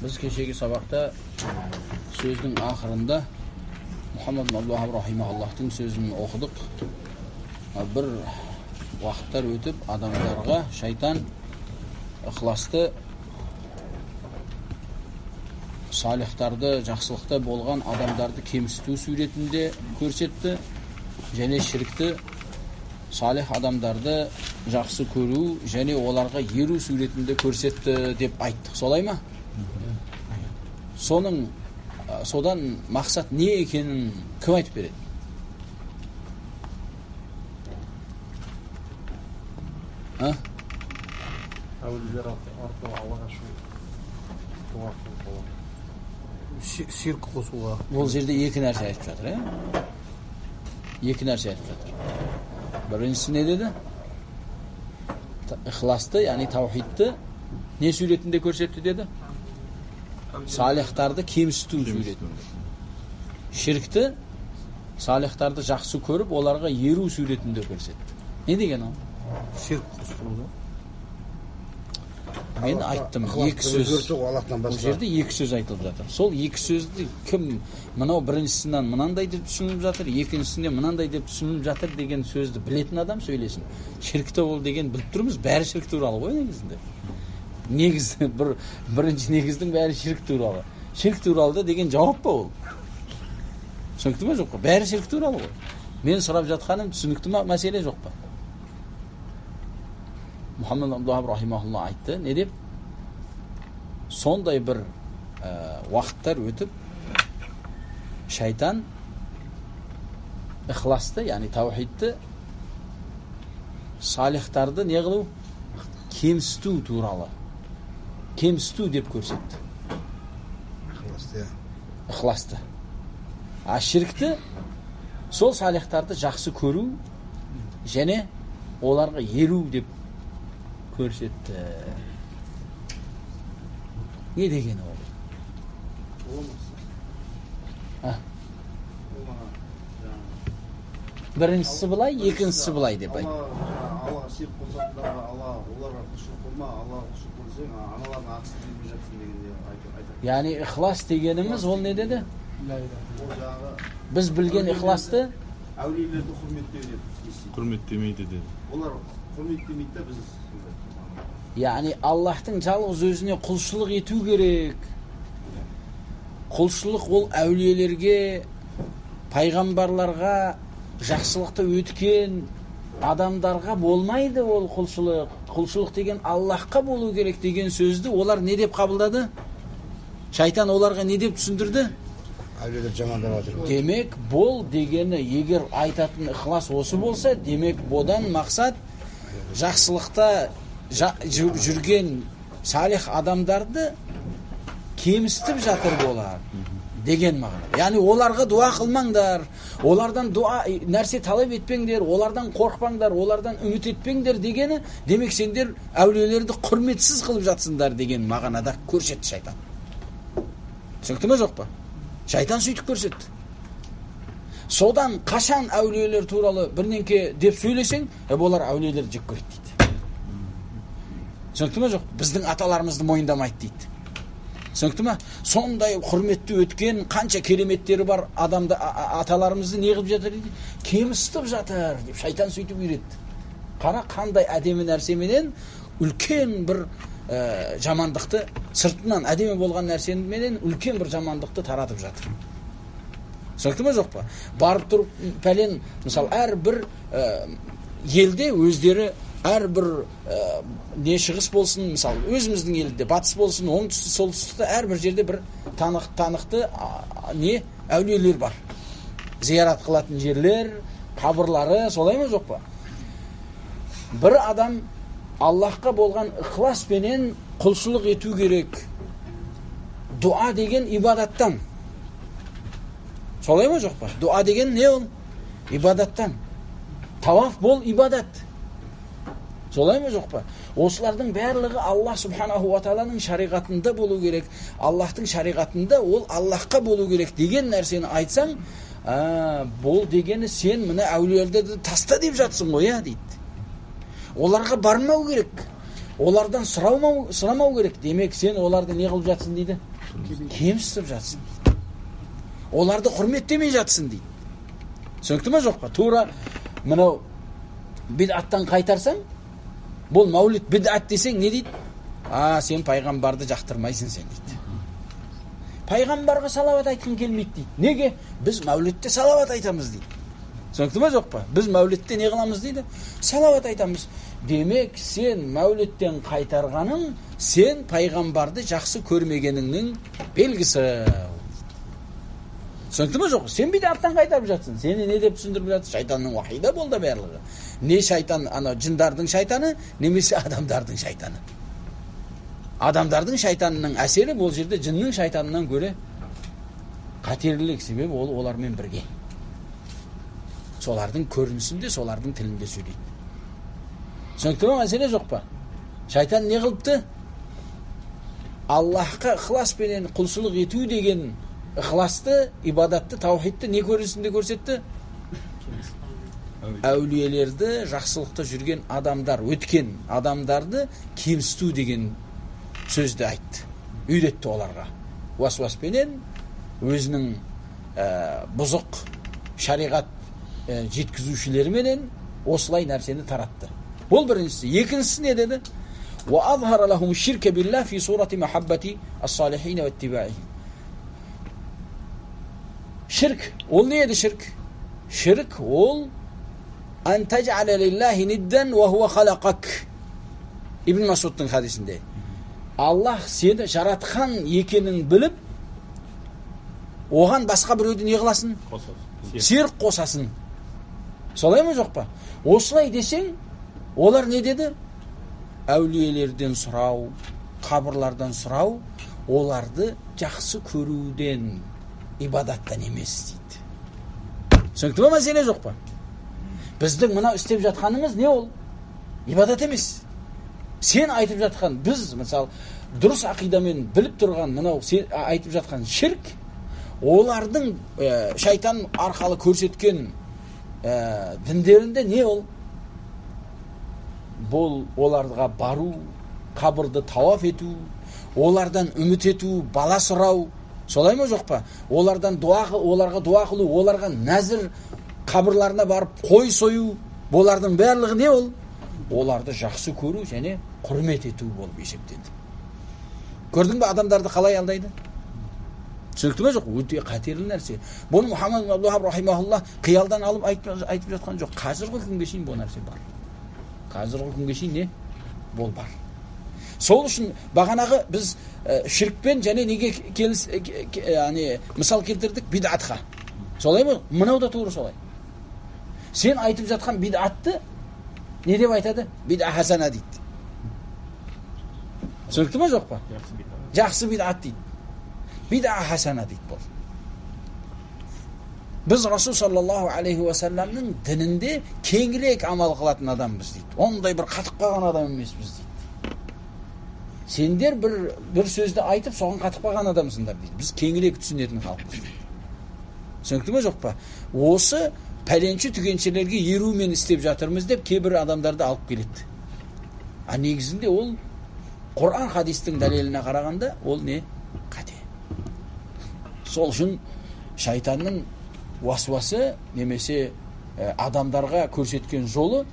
Biz kechagi sabaqda so'zning oxirida Muhammad ibn Abdul Wahhab rahimahullohning so'zini o'qidik. Bir vaqtlar o'tib odamlarga shayton ixlosda, solihlarda, yaxshilikda bo'lgan odamlarni kemsituv suratida ko'rsatdi. Және shirkni solih odamlarni yaxshi ko'ruv, және ularga yeru suratida ko'rsatdi deb aytdik. Solaymi? Sodan maqsad ne ekanini kim aytib beradi? Ha? Avliler arqылы Аллаға ширк қосуға. Бұл жерде екі нәрсе айтып жатыр, Екі нәрсе айтып жатыр. Біріншісі не деді? Ихласты, яғни таухидты не суретінде көрсетті деді? Салихтарды кемсіту суретінде. Ширкті салихтарды жақсы көріп, оларға еру суретінде көрсетті. Не деген ол? Ширк қосылуда. Мен айттым, екі сөз. Бұл жерде екі сөз айтылып жатыр. Сол екі сөзді кім мынау біріншісінен мынандай деп түсініп жатыр, екіншісінде мынандай деп түсініп жатыр деген сөзді білетін адам сөйлесін. Ширкті ол деген біліп тұрмыз, бәрі ширк туралы ғой негізінде. Негізі бірінші негіздің бәрі ширк туралы. Ширк туралы деген жауап па ол? Түсінікті ме жоқ па? Бәрі ширк туралы ғой. Мен сұрап жатқаным түсінікті ме, мәселе жоқ па? Muhammed Abdul Wahhab rahimahullah айтты, не деп? Сондай бір уақыттар өтіп, шайтан ихласты, яғни таухидты, салихтарды не қылу? Кемсіту туралы. Кемсіту деп көрсетті. Ихласты. А ширкті сол салихтарды жақсы көру, және оларға еру деп көрсетті. Не деген ол? Біріншісі былай, екіншісі былай деп айтты. Аллаға ширк қосатындарға оларға құлшылық қылма, Аллаға құлшылық көрсең, аналардың ақысын бермей жатсың дегенде айтады. Яғни ихлас дегеніміз ол не деді? Біз білген ихласты әулиелерді құрметтеу деп. Құрметтемейді деді. Олар құрметтемейді де біз. Яғни Аллахтың жалғыз өзіне құлшылық ету керек. Құлшылық ол әулиелерге, пайғамбарларға, жақсылықты өткен адамдарға болмайды ол құлшылық. Құлшылық деген Аллахқа болу керек деген сөзді олар не деп қабылдады? Шайтан оларға не деп түсіндірді? Әулиелер жамандап жатыр. Демек, бол дегені егер айтатын ихлас осы болса, демек бодан мақсат жақсылықта жүрген салих адамдарды кемсітіп жатыр болар деген мағына. Яғни оларға дуа қылмаңдар, олардан дуа нәрсе талап етпеңдер, олардан қорқпаңдар, олардан үміт етпеңдер дегені, демек сендер әулиелерді құрметсіз қылып жатсыңдар деген мағынада көрсетті шайтан. Түсінікті ме жоқ па? Шайтан сөйтіп көрсетті. Содан қашан әулиелер туралы бірнеңке деп сөйлесең, олар әулиелер жек көреді дейді. Түсінікті ме жоқ? Біздің аталарымызды мойындамайды дейді. Түсінікті ме? Сондай құрметті өткен қанша кереметтері бар адамды аталарымызды не қылып жатыр дейді? Кемсітіп жатыр деп шайтан сөйтіп үйретті. Қара қандай әдемі нәрсеменен үлкен бір жамандықты, сыртынан әдемі болған нәрсеменен үлкен бір жамандықты таратып жатыр. Түсінікті ме жоқ па? Барып тұрып пәлен, мысалы, әрбір елде өздері әрбір не шығыс болсын, мысалы, өзіміздің елде батыс болсын, оңтүстік, солтүстікте әрбір жерде бір танықты не әулиелер бар. Зиярат қылатын жерлер, қабырлары, солай ма жоқ па? Бір адам Аллахқа болған ихласпенен құлшылық ету керек. Дуа деген ибадаттан. Солай ма жоқ па? Дуа деген не ол? Ибадаттан. Таваф бол ибадат. Солай ма жоқ па? Осылардың барлығы Аллах субханаху ва тааланың шариғатында болу керек. Аллахтың шариғатында ол Аллахқа болу керек деген нәрсені айтсаң, бол дегені сен мына әулиелерді таста деп жатсың ғой, дейді. Оларға бармау керек. Олардан сұрамау керек. Демек сен оларды не қылып жатсың дейді? Кемсітіп жатсың. Оларды құрметтемей жатсың дейді. Түсінікті ме жоқ па? Тура мынау бидаттан қайтарсаң, бұл мәулид бидат десең не дейді? Сен пайғамбарды жақтырмайсың сен дейді. Пайғамбарға салават айтқың келмейді дейді. Неге? Біз мәулидте салават айтамыз дейді. Түсінікті ме жоқ па? Біз мәулидте не қыламыз дейді? Салават айтамыз. Демек сен мәулидтен қайтарғаның, сен пайғамбарды жақсы көрмегеніңнің белгісі. Түсінікті ме жоқ? Сен бидаттан қайтарып жатсың. Сені не деп түсіндіріп жатсың? Шайтанның уахида болды барлығы. Не шайтан, жындардың шайтаны, немесе адамдардың шайтаны. Адамдардың шайтанының әсері бұл жерде жынның шайтанынан көре қатерлілік, себебі ол олармен бірге. Солардың көрінісінде, солардың тілінде сөйлейді. Түсінікті ме мәселе жоқ па? Шайтан не қылыпты? Аллахқа ықыласпенен құлшылық ету деген ықыласты, ибадатты, таухидты не көрінісінде көрсетті? Әулиелерді, жақсылықта жүрген адамдар, өткен адамдарды кемсіту деген сөзді айтты. Үйретті оларға. Уасуаспенен өзінің бұзық шариғат жеткізушілерменен осылай нәрсені таратты. Бұл біріншісі. Екіншісі не деді? وَأَظْهَرَ لَهُمُ الشِّرْكَ بِاللَّهِ فِي صُورَةِ مَحَبَّةِ الصَّالِحِينَ وَاتِّبَاعِهِمْ. Şirk. Ol ne edi şirk? Şirk ol en tec'ale lillahi nidden ve huve halakak. İbn Masud'un hadisinde. Allah seni жаратқан екенін біліп, оған басқа біреуді не қыласың? Серік қосасың. Солай ма жоқ па? Осылай десең, олар не деді? Әулиелерден сұрау, қабырлардан сұрау, оларды жақсы көруден, ибадаттан емес дейді. Түсінікті ме мәселе жоқ па? Біздің мынау істеп жатқанымыз не ол? Ибадат емес. Сен айтып жатқан, біз мысалы дұрыс ақидамен біліп тұрған мынау сен айтып жатқан ширк, олардың шайтан арқалы көрсеткен діндерінде не ол? Бұл оларға бару, қабырды тауаф ету, олардан үміт ету, бала сұрау, солай ма жоқ па? Оларға дуа қылу, оларға нәзір қабырларына барып қой сою, олардың барлығы не ол? Оларды жақсы көру және құрмет ету болып есептенді. Көрдің бе адамдарды қалай алдайды? Түсінікті ме жоқ? Өте қатерлі нәрсе. Бұны Мұхаммад ибн Абдул Вахаб рахимахуллах қиялдан алып айтып жатқан жоқ. Қазіргі күнге шейін бұл нәрсе бар. Қазіргі күнге шейін не? Бұл бар. Сол үшін бағанағы біз ширкпен және неге мысал келтірдік? Бидатқа. Солай ма? Мынау да тура солай. Сен айтып жатқан бидатты не деп айтады? Бид'a хасана дейді. Түсінікті ме жоқ па? Жақсы бидат дейді. Бид'a хасана дейді бұл. Біз Расул саллаллаху алейхи ва салламның дінінде кеңірек амал қылатын адамбыз дейді. Ондай бір қатып қалған адам емеспіз дейді. Сендер бір сөзді айтып, соған қатып қалған адамсыңдар дейді. Біз кеңірек түсінетін халықпыз дейді. Түсінікті ме жоқ па? Осы пәленші түгеншелерге ерумен істеп жатырмыз деп кейбір адамдарды алып келеді. Негізінде ол Құран хадистің дәлеліне қарағанда ол не? Қате. Сол үшін шайтанның уасуасы немесе адамдарға көрсеткен жолы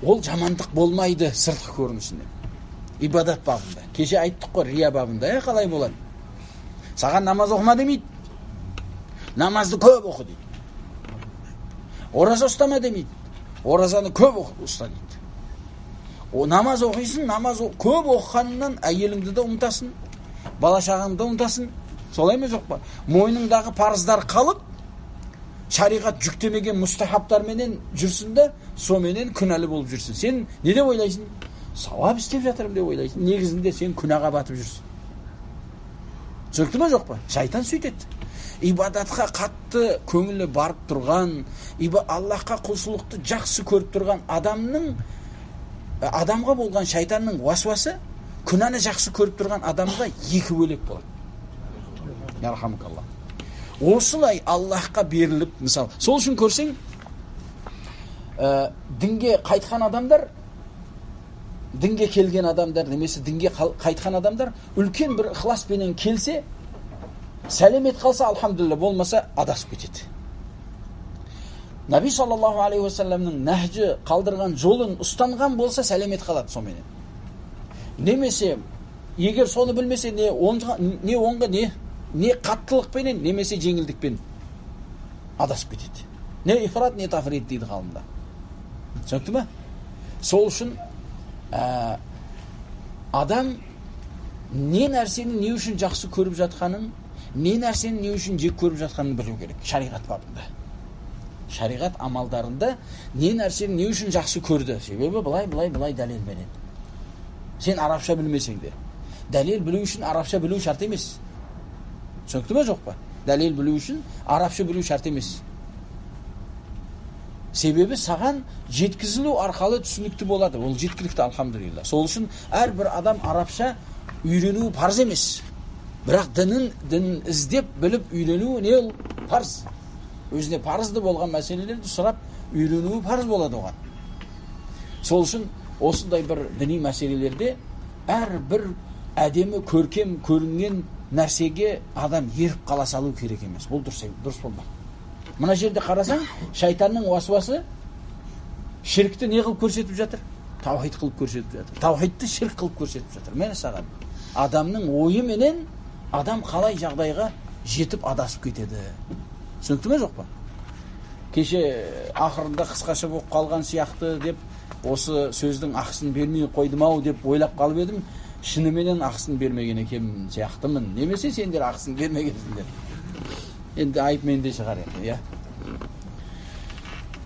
ол жамандық болмайды сыртқы көрінісінде. Ибадат бабында. Кеше айттық қой, рия бабында. Қалай болады? Саған намаз оқыма демейді. Намазды көп оқы дейді. Ораза ұстама демейді. Оразаны көп ұста дейді. Намаз оқисың, көп оқығанынан әйеліңді де ұмытасың, бала шағаңды да ұмытасың. Солай ма жоқ па? Мойныңдағы парыздар қалып, шариғат жүктемеген мұстахаптарменен жүрсін де, соменен күнәлі болып жүрсің. Сен не деп ойлайсың? Сауап істеп жатырмын деп ойлайсың. Негізінде сен күнәға батып жүрсің. Түсінікті ме жоқ па? Шайтан сөйтеді. Ибадатқа қатты көңілі барып тұрған, Аллахқа құлшылықты жақсы көріп тұрған адамға болған шайтанның уасуасы күнәні жақсы көріп тұрған адамға екі бөлек болады. Ярхамукаллах. Осылай Аллахқа беріліп, мысалы, сол үшін көрсең, Дінге қайтқан адамдар, дінге келген адамдар, немесе дінге қайтқан адамдар үлкен бір ықыласпенен келсе, сәлемет қалса, алхамдулилля, болмаса адасып кетеді. Наби саллаллаху алейхи уассаламның нәхжі қалдырған жолын ұстанған болса, сәлемет қалады соменен. Немесе, егер соны білмесе, не оңға, не қаттылықпенен, немесе жеңілдікпен адасып кетеді. Не ифрат, не тафрит дейді ғалымда. Түсінікті ме? Сол үшін адам не нәрсені не үшін жақсы көріп жатқанын, не нәрсені не үшін жек көріп жатқанын білу керек. Шариғат бабында. Шариғат амалдарында не нәрсені не үшін жақсы көрді. Себебі былай дәлел береді. Сен арабша білмесең де. Дәлел білу үшін арабша білу шарт емес. Түсінікті ме, жоқ па? Дәлел білу үшін арабша білу шарт емес. Себебі саған жеткізілу арқалы түсінікті болады. Ол жеткілікті, алхамдулилла. Сол үшін әрбір адам арабша үйрену парыз емес. Бірақ дінін іздеп, біліп үйрену не ол? Парыз. Өзіне парызды болған мәселелерді сұрап үйренуі парыз болады оған. Сол үшін осындай бір діни мәселелерде әрбір әдемі көркем көрінген нәрсеге адам еріп қала салу керек емес. Бұл дұрыс болмақ. Мына жерде қарасаң, шайтанның уасуасы ширкті не қылып көрсетіп жатыр? Таухид қылып көрсетіп жатыр. Таухидті ширк қылып көрсетіп жатыр. Мені саған. Адамның ойы менен адам қалай жағдайға жетіп адасып кетеді. Түсінікті ме, жоқ па? Кеше ақырында қысқаша болып қалған сияқты деп, осы сөздің ақысын бермей қойдым-ау деп ойлап қалып едім. Шыныменен ақысын бермеген екенмін сияқтымын. Немесе сендер ақысын бермегенсіңдер. Енді айып менде шығар енді, я.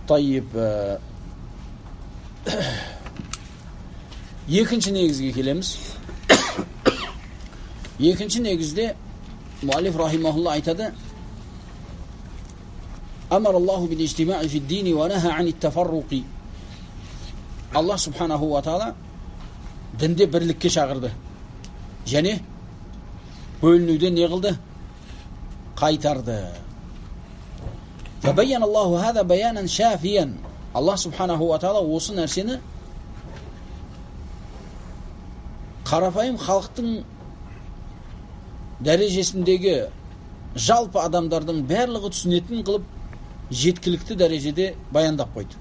Тайып, екінші негізге келеміз. Екінші негізде муалиф рахимахулла айтады: Амараллаху бил ижтимаи фи д-дини ва наха ани т-тафарруқи. Аллах субханаху ва таала дінде бірлікке шақырды. Және бөлінуден не қылды? Қайтарды. Фабайян Аллаху хада баянан шафиян. Аллах субханаху ва таала осы нәрсені қарапайым халықтың дәрежесіндегі жалпы адамдардың барлығы түсінетін қылып жеткілікті дәрежеде баяндап қойды.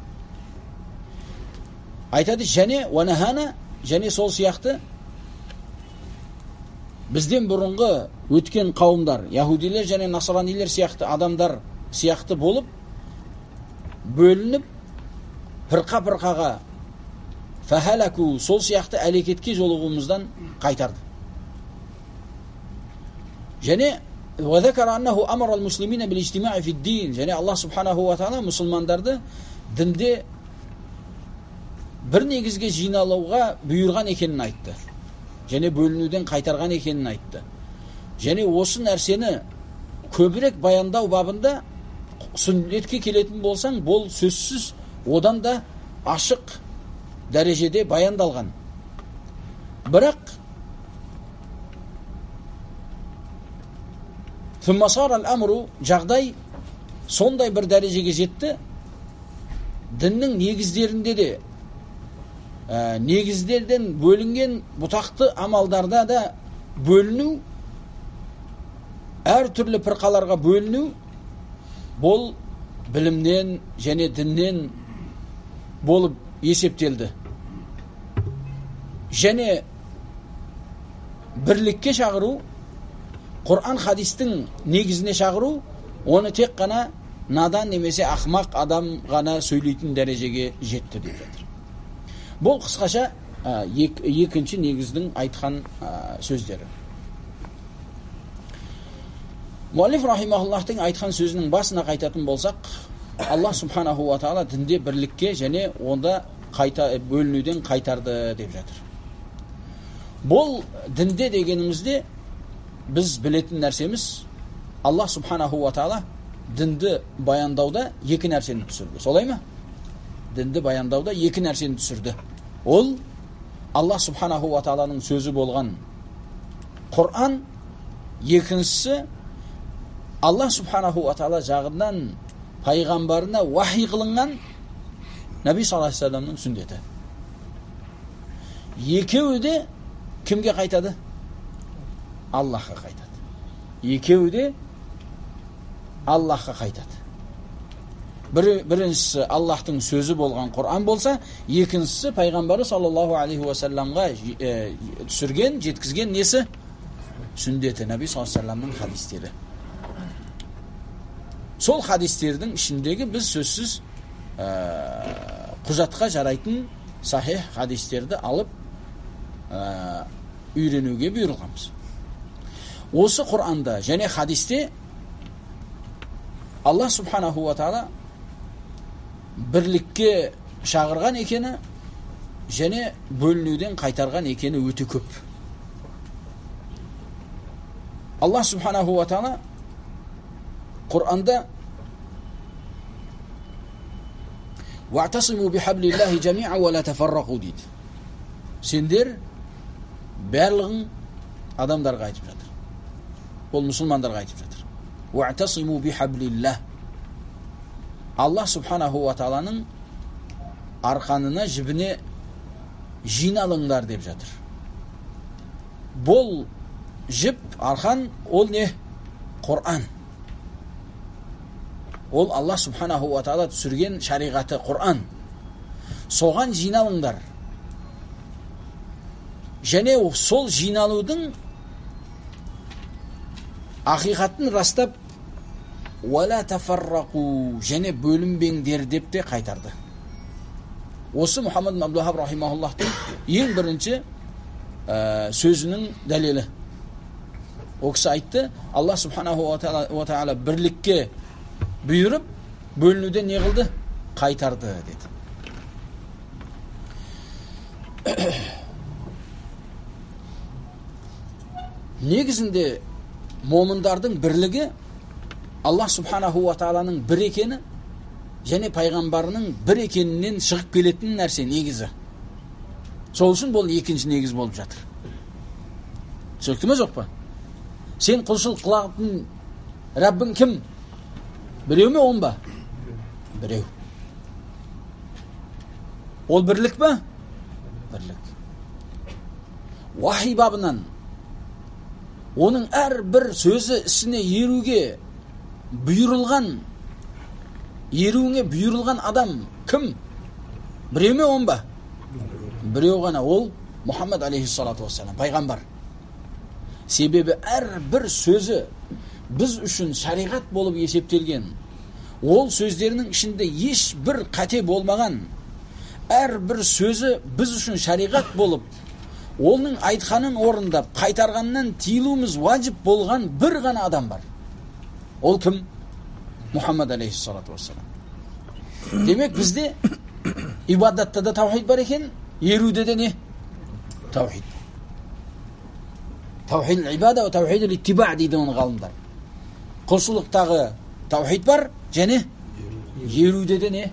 Айтады, және сол сияқты бізден бұрынғы өткен қауымдар, яһудилер және насранилер сияқты адамдар сияқты болып бөлініп пырқа-пырқаға фахалаку, сол сияқты әрекетке жолығуымыздан қайтарды. Және وذكر أنه أمر المسلمين بالاجتماع في الدين. және Аллах субханаху ва таала мұсылмандарды дінде бір негізге жиналуға бұйырған екенін айтты. Және бөлінуден қайтарған екенін айтты. Және осы нәрсені көбірек баяндау бабында сүннетке келетін болсаң, бұл сөзсіз одан да ашық дәрежеде баяндалған. Бірақ жағдай сондай бір дәрежеге жетті, діннің негіздерінде де негіздерден бөлінген бұтақты амалдарда да бөліну, әр түрлі пырқаларға бөліну, бұл білімнен және діннен болып есептелді. Және бірлікке шақыру, Құр'ан хадистің негізіне шақыру, оны тек қана надан немесе ақмақ адам ғана сөйлейтін дәрежеге жетті деп жатыр. Бұл қысқаша екінші негіздің айтқан сөздері. Муалиф рахимахуллахтың айтқан сөзінің басына қайтатын болсақ, Аллах субханаху ва таала дінде бірлікке және онда бөлінуден қайтарды деп жатыр. Бұл дінде дегенімізде біз білетін нәрсеміз, Аллах субханаху ва таала дінді баяндауда екі нәрсені түсірді. Солай ма? Дінді баяндауда екі нәрсені түсірді. Ол Аллах субханаху ва тааланың сөзі болған Құр'ан, екіншісі Аллах субханаху ва таала жағынан пайғамбарына вахи қылынған Nabi sallallahu aleyhi ve sellem'nin sünneti. Екеуі де кімге қайтады? Аллахқа қайтады. Екеуі де Аллахқа қайтады. Біріншісі Аллахтың сөзі болған Құран болса, екіншісі пайғамбары саллаллаху алейхи ва салламға түсірген, жеткізген несі? Сүндеті, Наби саллаллаху алейхи ва салламның хадистері. Сол хадистердің ішіндегі біз сөзсіз құжатқа жарайтын сахих хадистерді алып үйренуге бұйырылғанбыз. Осы Құранда және хадисте Аллах субханаху ва таала бірлікке шақырған екені және бөлінуден қайтарған екені өте көп. Аллах субханаху ва таала Құранда وَاعْتَصِمُوا بِحَبْلِ اللَّهِ جَمِيعًا وَلَا تَفَرَّقُوا дейді. Сендер барлығын адамдарға айтып жатыр. Ол мұсылмандарға айтып жатыр. وَاعْتَصِمُوا بِحَبْلِ اللَّهِ. Аллах субханаху ва тааланың арқанына, жібіне жиналыңдар деп жатыр. Бұл жіп, арқан, ол не? Құран. Ол Аллах субханаху ва таала түсірген шариғаты Құран. Соған жиналыңдар. Және сол жиналудың ақиқатын растап уәлә тафаррақу, және бөлінбеңдер деп те қайтарды. Осы Мұхаммад ибн Абдул-Ваххаб рахимахуллахтың ең бірінші сөзінің дәлелі. Ол кісі айтты, Аллах субханаху ва таала бірлікке бұйырып, бөлінуден не қылды? Қайтарды деді. Негізінде момындардың бірлігі Аллах субханаху ва тааланың бір екені және пайғамбарының бір екенінен шығып келетін нәрсе негізі. Сол үшін бұл екінші негіз болып жатыр. Түсінікті ме жоқ па? Сен құлшылық қылатын Раббың кім? Біреу ме, он ба? Біреу. Ол бірлік пе? Бірлік. Вахи бабынан оның әрбір сөзі ісіне еруге бұйырылған адам кім? Біреу ме, он ба? Біреу ғана, ол Мұхаммад алейхиссалату вассалам, пайғамбар. Себебі әрбір сөзі біз үшін шариғат болып есептелген. Ол сөздерінің ішінде еш бір қате болмаған. Әрбір сөзі біз үшін шариғат болып, оның айтқанын орындап, қайтарғаннан тиылуымыз важип болған бір ғана адам бар. Ол кім? Мұхаммад алейхиссалату вассалам. Демек бізде ибадатта да таухид бар екен, еруде де не? Таухид. Таухид ибада ва таухид иттиба дейді оны ғалымдар. Құлшылықтағы таухид бар, және еруде де не?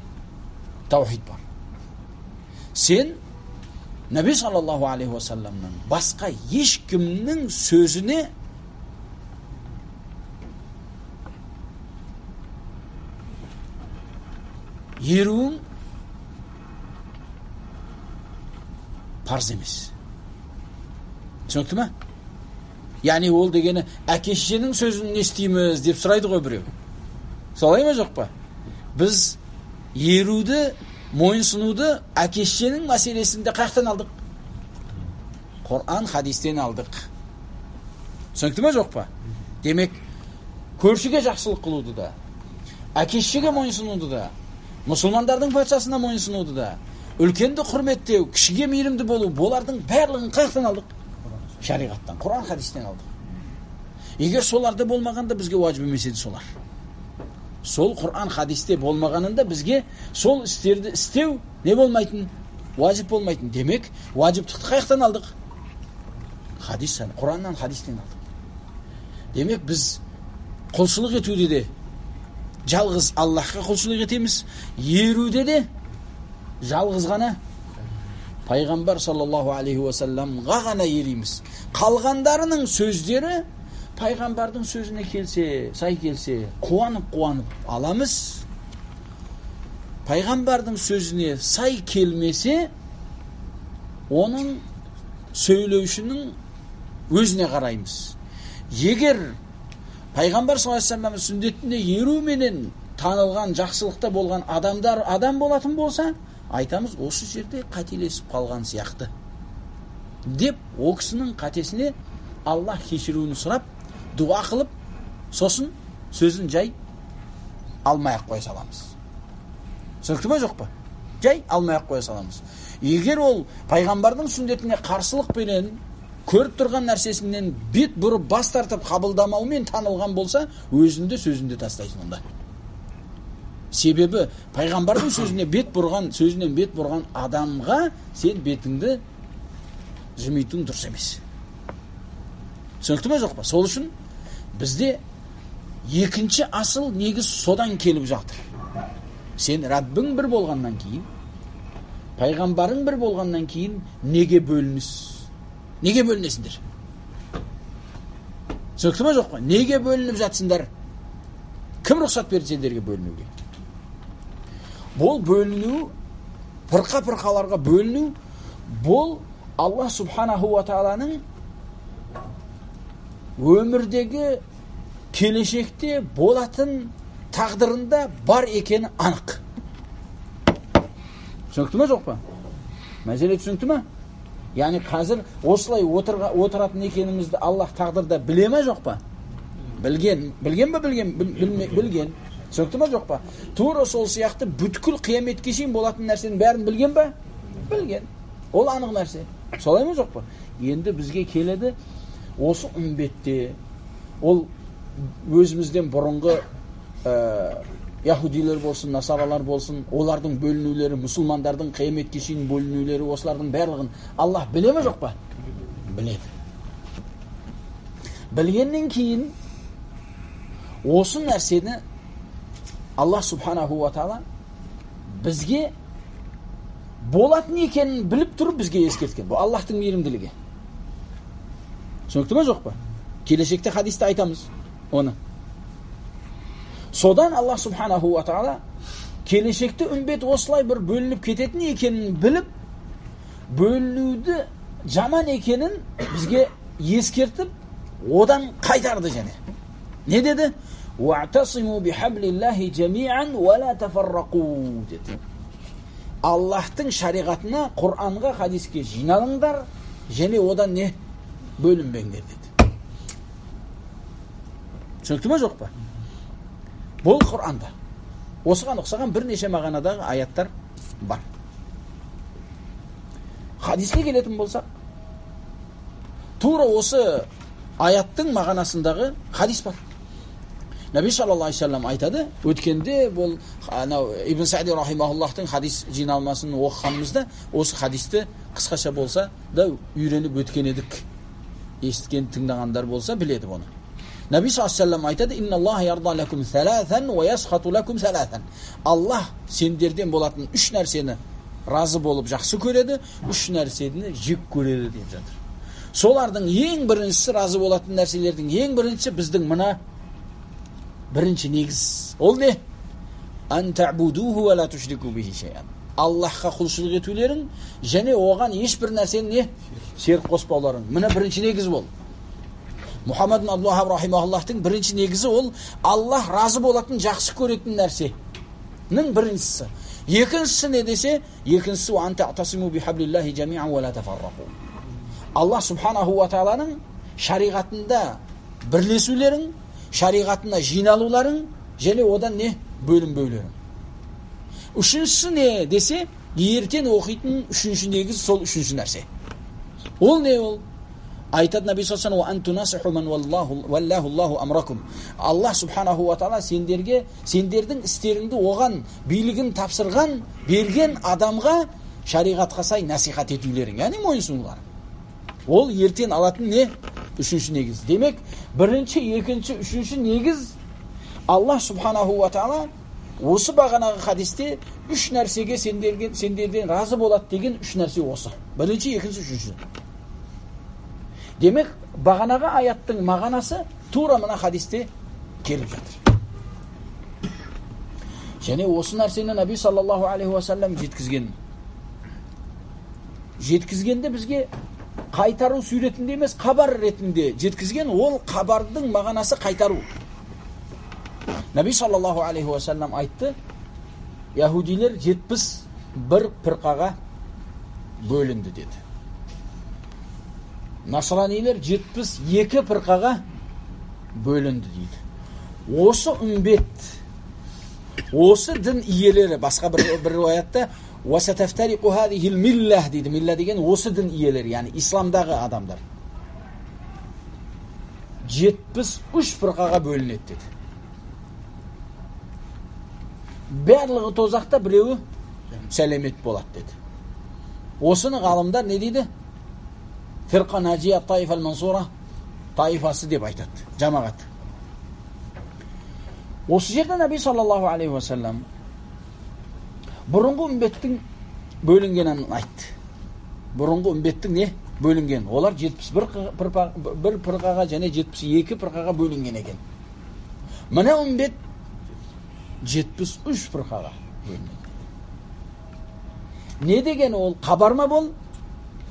Таухид бар. Сен Наби саллаллаху алейхи ва салламның басқа ешкімнің сөзіне еруің парыз емес. Түсінікті ме? Яғни ол дегені әке-шешенің сөзін не істейміз деп сұрайды ғой біреу. Солай ма жоқ па? Біз еруді, мойынсынуды әке-шешенің мәселесінде қаяқтан алдық? Құран, хадистен алдық. Түсінікті ме жоқ па? Демек, көршіге жақсылық қылуды да, әке-шешеге мойынсынуды да, мұсылмандардың патшасына мойынсынуды да, үлкенді құрметтеу, кішіге мейірімді болу, болардың барлығын қаяқтан алдық? Шариғаттан, Құран, хадистен алдық. Егер соларды болмағанда бізге важип емес еді солар. Сол Құран, хадисте болмағанында бізге сол істерді істеу не болмайтын? Важип болмайтын. Демек, важиптықты қаяқтан алдық? Хадистен, Құраннан, хадистен алдық. Демек, біз құлшылық етуде де жалғыз Аллахқа құлшылық етеміз, еруде де жалғыз ғана пайғамбар саллаллаху алейхи ва салламға ғана ериміз. Қалғандарының сөздері пайғамбардың сөзіне келсе, сай келсе, қуанып аламыз. пайғамбардың сөзіне сай келмесе, оның сөйлеушінің өзіне қараймыз. Егер пайғамбар саллаллаху алейхи вассалам сүннетіне еруменен танылған, жақсылықта болған адам болатын болса, айтамыз, осы жерде қателесіп қалған сияқты деп, о кісінің қатесіне Аллах кешіруін сұрап, дуа қылып, сосын сөзін жай алмай-ақ қоя саламыз. Түсінікті ме, жоқ па? Жай алмай-ақ қоя саламыз. Егер ол пайғамбардың сүннетіне қарсылықпенен, көріп тұрған нәрсесінен бет бұрып бас тартып қабылдамаумен танылған болса, өзінде сөзінде тастайсың онда. Себебі пайғамбардың сөзінен бет бұрған адамға сен бетіңді жымитың дұрыс емес. Түсінікті ме, жоқ па? Сол үшін бізде екінші асыл негіз содан келіп жатыр. Сен Раббың бір болғаннан кейін, пайғамбарың бір болғаннан кейін неге бөлінесіңдер? Түсінікті ме, жоқ па? Неге бөлініп жатсыңдар? Кім рұқсат берді сендерге бөлінуге? Бұл бөліну, пырқа-пырқаларға бөліну, бұл Аллах субханаху ва тааланың өмірдегі келешекте болатын тағдырында бар екені анық. Түсінікті ме, жоқ па? Мәселе түсінікті ме? Яғни қазір осылай отыратын екенімізді Аллах тағдырда біле ме, жоқ па? Білген бе? Білген. Түсінікті ме, жоқ па? Тура сол сияқты бүткіл қияметке шейін болатын нәрсенің бәрін білген бе? Білген. Ол анық нәрсе. Солай ма, жоқ па? Енді бізге келеді, осы үмбетте, ол өзімізден бұрынғы яһудилер болсын, насаралар болсын, олардың бөлінулері, мұсылмандардың қияметке шейін бөлінулері, осылардың барлығын Аллах біле ме, жоқ па? Біледі. Білгеннен кейін осы нәрсені Аллах субханаху ва таала бізге болатын екенін біліп тұрып бізге ескерткен. Бұл Аллахтың мейірімділігі. Түсінікті ме, жоқ па? Келешекте хадисте айтамыз оны. Содан Аллах субханаху ва таала келешекте үмбет осылай бір бөлініп кететін екенін біліп, бөлінуді жаман екенін бізге ескертіп, одан қайтарды және. Не деді? وَاعْتَصِمُوا بِحَبْلِ اللَّهِ جَمِيعًا وَلَا تَفَرَّقُوا деді. Аллахтың шариғатына, Құранға, хадиске жиналыңдар, және одан не? Бөлінбеңдер деді. Түсінікті ме, жоқ па? Бұл Құранда. Осыған ұқсаған бірнеше мағынадағы аяттар бар. Хадиске келетін болсақ, тура осы аяттың мағынасындағы хадис бар. Наби саллаллаху алейхи вассалам айтады, өткенде бұл Ибн Саъди рахимахуллахтың хадис жиналмасын оқығанымызда, осы хадисті қысқаша болса да үйреніп өткен едік. Естіген, тыңдағандар болса біледі бұны. Наби саллаллаху алейхи вассалам айтады, инналлаха ярда лакум салатан ва ясхату лакум салатан. Аллах сендерден болатын үш нәрсені разы болып жақсы көреді, үш нәрсені жек көреді деп жатыр. Солардың ең біріншісі, разы болатын нәрселердің ең біріншісі біздің мына бірінші негіз. Ол не? Ан та'будуху ва ла тушрику бихи шай'ан. Аллахқа құлшылық етулерің және оған ешбір нәрсені не? Шерік қоспауларың. Мына бірінші негіз бол. Мұхаммад ибн Абдул-Ваххаб рахимахуллахтың бірінші негізі ол Аллах разы болатын, жақсы көретін нәрсенің біріншісі. Екіншісі не десе? Екіншісі ан та'тасиму бихаблиллахи жами'ан ва ла тафаррақу. Аллах субханаху ва тааланың шариғатында бірлесулерің, шариғатына жиналуларың және одан не? Бөлінбеулерің. Үшіншісі не десе? Ертең оқитын үшінші негіз сол үшінші нәрсе. Ол не ол? Айтады Наби саллаллаху алейхи ва саллям, Аллах субханаху ва таала сендердің істеріңді оған билігін тапсырған, берген адамға шариғатқа сай насихат етулерің, яғни мойынсұнуларың. Ол ертең алатын не? Үшінші негіз. Демек, бірінші, екінші, үшінші негіз Аллах субханаху ва таала осы бағанағы хадисте үш нәрсеге сендерден разы болады деген үш нәрсе осы. Бірінші, екінші, үшінші. Демек, бағанағы аяттың мағанасы тура мына хадисте келіп жатыр. Және осы нәрсені Наби саллаллаху алейхи ва саллям жеткізген. Жеткізгенде бізге қайтару суретінде емес, хабар ретінде жеткізген. Ол хабардың мағынасы қайтару. Наби саллаллаху алейхи ва саллям айтты, яһудилер 71 пірқаға бөлінді деді. Насранилер 72 пірқаға бөлінді дейді. Осы үмбет, осы дін иелері, басқа бір аятта «Васатафтариқу хадихил миллах» дейді. Милла деген осы дін иелері, яғни исламдағы адамдар 73 пірқаға бөлінеді деді. Барлығы тозақта, біреуі сәлемет болады деді. Осыны ғалымдар не дейді? Фирқа наджия таифал мансура таифасы деп айтады, жамағат. Осы жерде Наби саллаллаху алейхи ва саллям бұрынғы үмбеттің бөлінгенін айтты. Бұрынғы үмбеттің не? Бөлінген. Олар 71 пірқаға және 72 пірқаға бөлінген екен. Мына үмбет 73 пірқаға бөлінген. Не деген ол? Хабар ма бұл?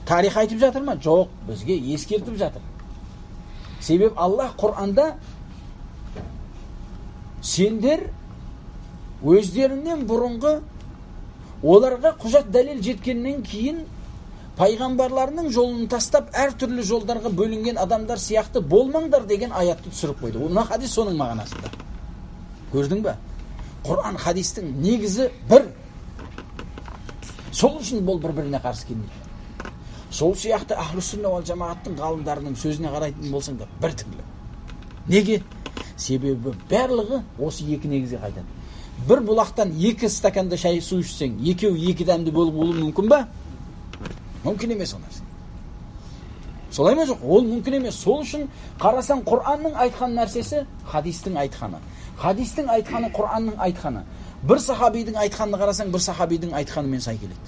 Тарих айтып жатыр ма? Жоқ, бізге ескертіп жатыр. Себеп Аллах Құр'анда сендер өздерінен бұрынғы оларға құжат дәлел жеткеннен кейін пайғамбарларының жолын тастап әртүрлі жолдарға бөлінген адамдар сияқты болмаңдар деген аятты түсіріп қойды. Мына хадис соның мағынасында. Көрдің бе? Құр'ан хадистің негізі бір. Сол үшін бұл бір-біріне қарсы келмейді. Сол сияқты Ахлус-сунна уал жамағаттың ғалымдарының сөзіне қарайтын болсаңдар бір түрлі. Неге? Себебі барлығы осы екі негізге қайтады. Бір бұлақтан 2 стаканда шай су ішсең, екеуі 2 дәмді болуы мүмкін ба? Мүмкін емес ол нәрсе. Солай ма жоқ? Ол мүмкін емес. Сол үшін қарасаң Құр'анның айтқан нәрсесі хадистің айтқаны. Хадистің айтқаны Құр'анның айтқаны. Бір сахабидің айтқанын қарасаң, бір сахабидің айтқанымен сай келеді.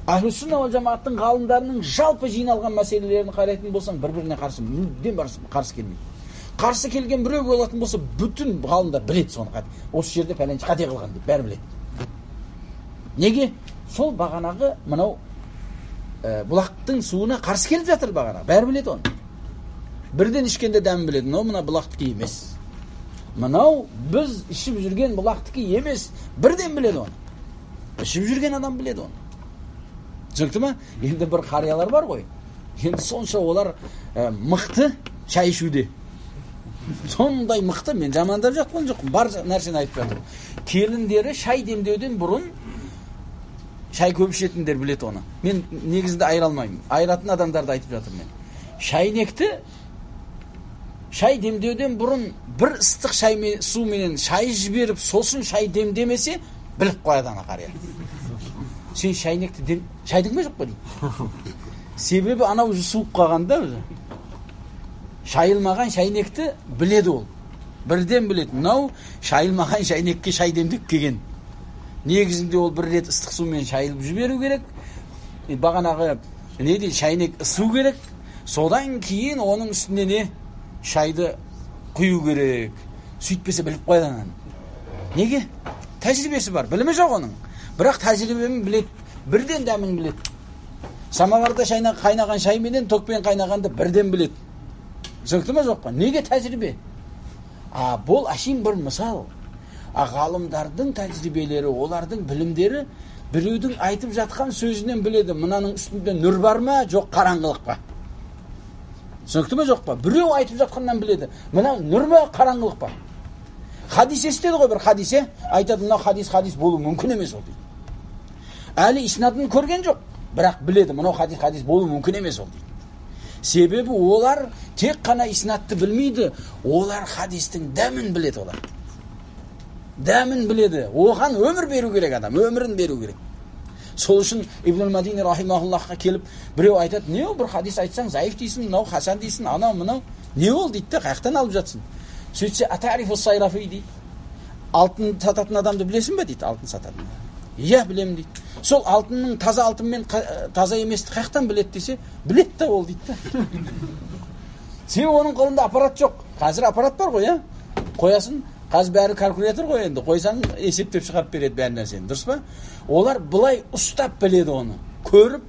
Ахлус-сунна уал жамағаттың ғалымдарының жалпы жиналған мәселелерін қарайтын болсаң, бір-біріне қарсы мүлдем қарсы келмейді. Қарсы келген біреу болатын болса, бүтін ғалымдар біледі соны. Осы жерде пәленші қате қылған деп бәрі біледі. Неге? Сол бағанағы мынау бұлақтың суына қарсы келіп жатыр бағана. Бәрі біледі оны. Бірден ішкенде дәмін біледі. Мына бұлақтікі емес. Мынау біз ішіп жүрген бұлақтікі емес. Бірден біледі оны. Ішіп жүрген адам біледі оны. Түсінікті ма? Енді бір қариялар бар ғой. Енді сонша олар мықты шай ішуде. Сондай мықты, мен жамандап жатқан жоқпын. Бар нәрсені айтып жатырмын. Келіндері шай демдеуден бұрын шай көп ішетіндер біледі оны. Мен негізінде айыра алмаймын. Айыратын адамдарды айтып жатырмын мен. Шайнекті шай демдеуден бұрын бір ыстық суменен шай жіберіп, сосын шай демдемесе, біліп қояды ана қария. Сен шайнекті шайдың ба жоқ па дейді. Себебі анау суып қалғанда өзі. Шайылмаған шайнекті біледі ол. Бірден біледі. Мынау шайылмаған шайнекке шай демдеп келген. Негізінде ол бір рет ыстық сумен шайылып жіберу керек. Бағанағы не дейді, шайнек ысу керек. Содан кейін оның үстіне не? Шайды құю керек. Сөйтпесе біліп қояды ананы. Неге? Тәжірибесі бар. Білімі жоқ оның. Бірақ тәжірибемен біледі. Бірден дәмін біледі. Самаварда қайнаған шайменен токпен қайнағанды бірден біледі. Түсінікті ме жоқ па? Неге тәжірибе? Бұл ашин бір мысал. Ғалымдардың тәжірибелері, олардың білімдері біреудің айтып жатқан сөзінен біледі. Мынаның үстінде нүр бар ма, жоқ қараңғылық па? Түсінікті ме жоқ па? Біреу айтып жатқаннан біледі. Мына нүр ма, қараңғылық па? Хадис естеді ғой бір хадисе, айтады, мына хадис болу мүмкін емес ол дейді. Әлі иснадын көрген жоқ, бірақ біледі, мынау хадис болу мүмкін емес ол дейді. Себебі олар тек қана иснатты білмейді, олар хадистің дәмін біледі олар. Дәмін біледі. Оған өмір беру керек адам, өмірін беру керек. Сол үшін Ибн Мадини рахимахуллахқа келіп, біреу айтады, не ол бір хадис айтсаң, заиф дейсің, мынау хасан дейсің, анау мынау. Не ол дейді, қаяқтан алып жатсың? Сөйтсе, атарифу сайрафи дейді. Алтын сататын адамды білесің бе дейді, алтын сататын. Иә, білемін дейді. Сол алтынның таза алтынмен таза еместі қаяқтан біледі десе, біледі да ол дейді. Себебі оның қолында аппарат жоқ. Қазір аппарат бар ғой, қоясын, Қазір бәрі калькулятор ғой енді. Қойсаң есептеп шығарып береді бәр нәрсені, дұрыс па? Олар былай ұстап біледі оны. Көріп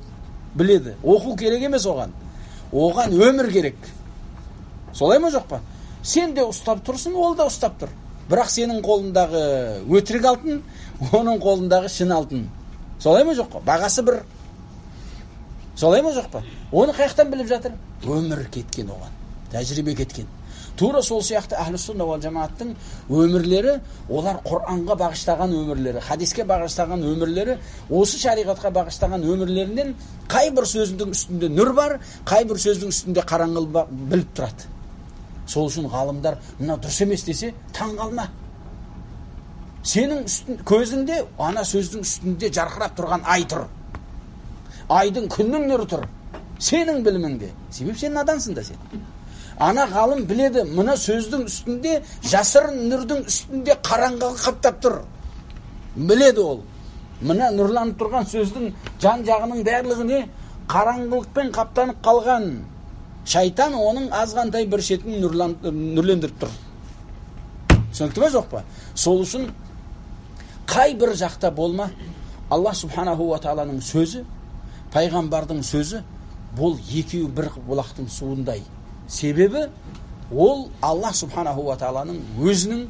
біледі. Оқу керек емес оған. Оған өмір керек. Солай ма жоқ па? Сен де ұстап тұрсың, ол да ұстап тұр. Бірақ сенің қолындағы өтірік алтын, оның қолындағы шын алтын. Солай ма жоқ па? Бағасы бір. Солай ма жоқ па? Оны қаяқтан біліп жатыр? Өмір кеткен оған. Тәжірибе кеткен. Тура сол сияқты Ахлус-сунна уал жамааттың өмірлері, олар Құранға бағыштаған өмірлері, хадиске бағыштаған өмірлері, осы шариғатқа бағыштаған өмірлерінен қай бір сөздің үстінде нұр бар, қай бір сөздің үстінде қараңғылық біліп тұрады. Сол үшін ғалымдар мына дұрыс емес десе, таң қалма. Сенің көзіңде ана сөздің үстінде жарқырап тұрған ай тұр. Айдың күннің нұры тұр. Сенің біліміңде. Себеп сен надансың да сен. Ана ғалым біледі, мына сөздің үстінде, жасырын нұрдың үстінде қараңғылық қаптап тұр. Біледі ол. Мына нұрланып тұрған сөздің жан жағының барлығы не? Қараңғылықпен қаптанып қалған. Шайтан оның азғантай бір шетін нүрлендіріп тұр. Түсінікті ме жоқ па? Сол үшін қай бір жақта болма, Аллах субханаху ва тааланың сөзі, пайғамбардың сөзі, бұл екеуі бір бұлақтың суындай. Себебі ол Аллах субханаху ва тааланың өзінің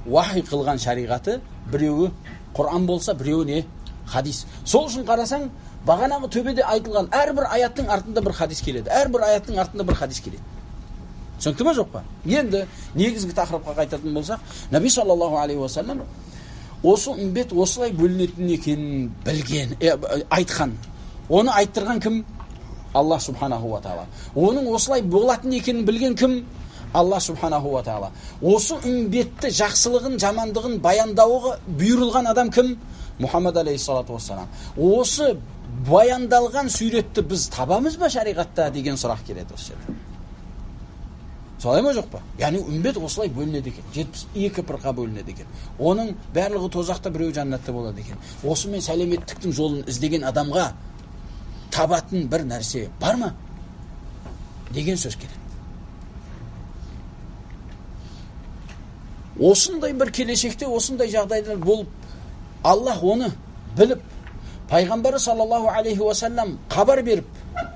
уахи қылған шариғаты, біреуі Құран болса, біреуі не? Хадис. Сол үшін қарасаң, бағанағы төбеде айтылған әрбір аяттың артында бір хадис келеді. Әрбір аяттың артында бір хадис келеді. Түсінікті ме жоқ па? Енді негізгі тақырыпқа қайтатын болсақ, Наби саллаллаху алейхи ва саллям осы үмбет осылай бөлінетін екенін білген, айтқан. Оны айттырған кім? Аллах субханаху ва таала. Оның осылай болатын екенін білген кім? Аллах субханаху ва таала. Осы үмбетті жақсылығын, жамандығын баяндауға бұйырылған адам кім? Мұхаммад алейхиссалату вассалам. Осы баяндалған суретті біз табамыз ба шариғатта деген сұрақ келеді осы жерде. Солай ма жоқ па? Яғни үмбет осылай бөлінеді екен. 72 пырқа бөлінеді екен. Оның барлығы тозақта, біреу жаннатта болады екен. Осымен сәлеметтіктің жолын іздеген адамға табатын бір нәрсе бар ма? Деген сөз келеді. Осындай бір келешекте, осындай жағдайлар болып, Аллах оны біліп, пайғамбары саллаллаху алейхи ва саллям хабар беріп,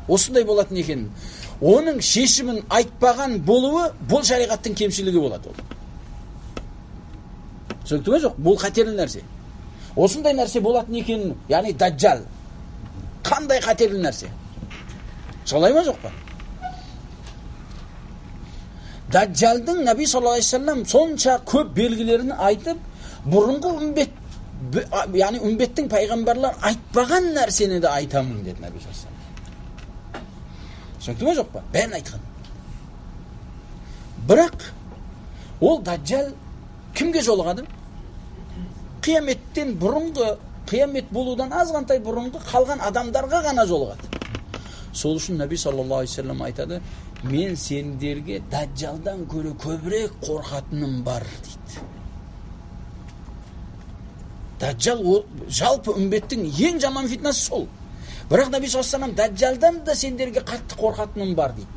осындай болатын екен. Оның шешімін айтпаған болуы, бұл шариғаттың кемшілігі болады ол. Түсінікті ме жоқ? Бұл қатерлі нәрсе. Осындай нәрсе болатын екен, яғни даджал. Қандай қатерлі нәрсе? Солай ма жоқ па? Даджалдың Наби саллаллаху алейхи ва саллям сонша көп белгілерін айтып, бұрынғы үмбет, яғни үмбеттің пайғамбарлар айтпаған нәрсені де айтамын деді Наби саллаллаху алейхи ва саллям. Түсінікті ме жоқ па? Бәрін айтқан. Бірақ ол даджал кімге жолығады? Қияметтен бұрынғы, қиямет болудан азғантай бұрынғы қалған адамдарға ғана жолығады. Сол үшін Наби саллаллаху алейхи ва саллям айтады, мен сендерге даджалдан көрі көбірек қорқатыным бар дейді. Даджал жалпы үмбеттің ең жаман фитнасы сол. Бірақ Наби саллаллаху алейхи ва саллям даджалдан да сендерге қатты қорқатыным бар дейді.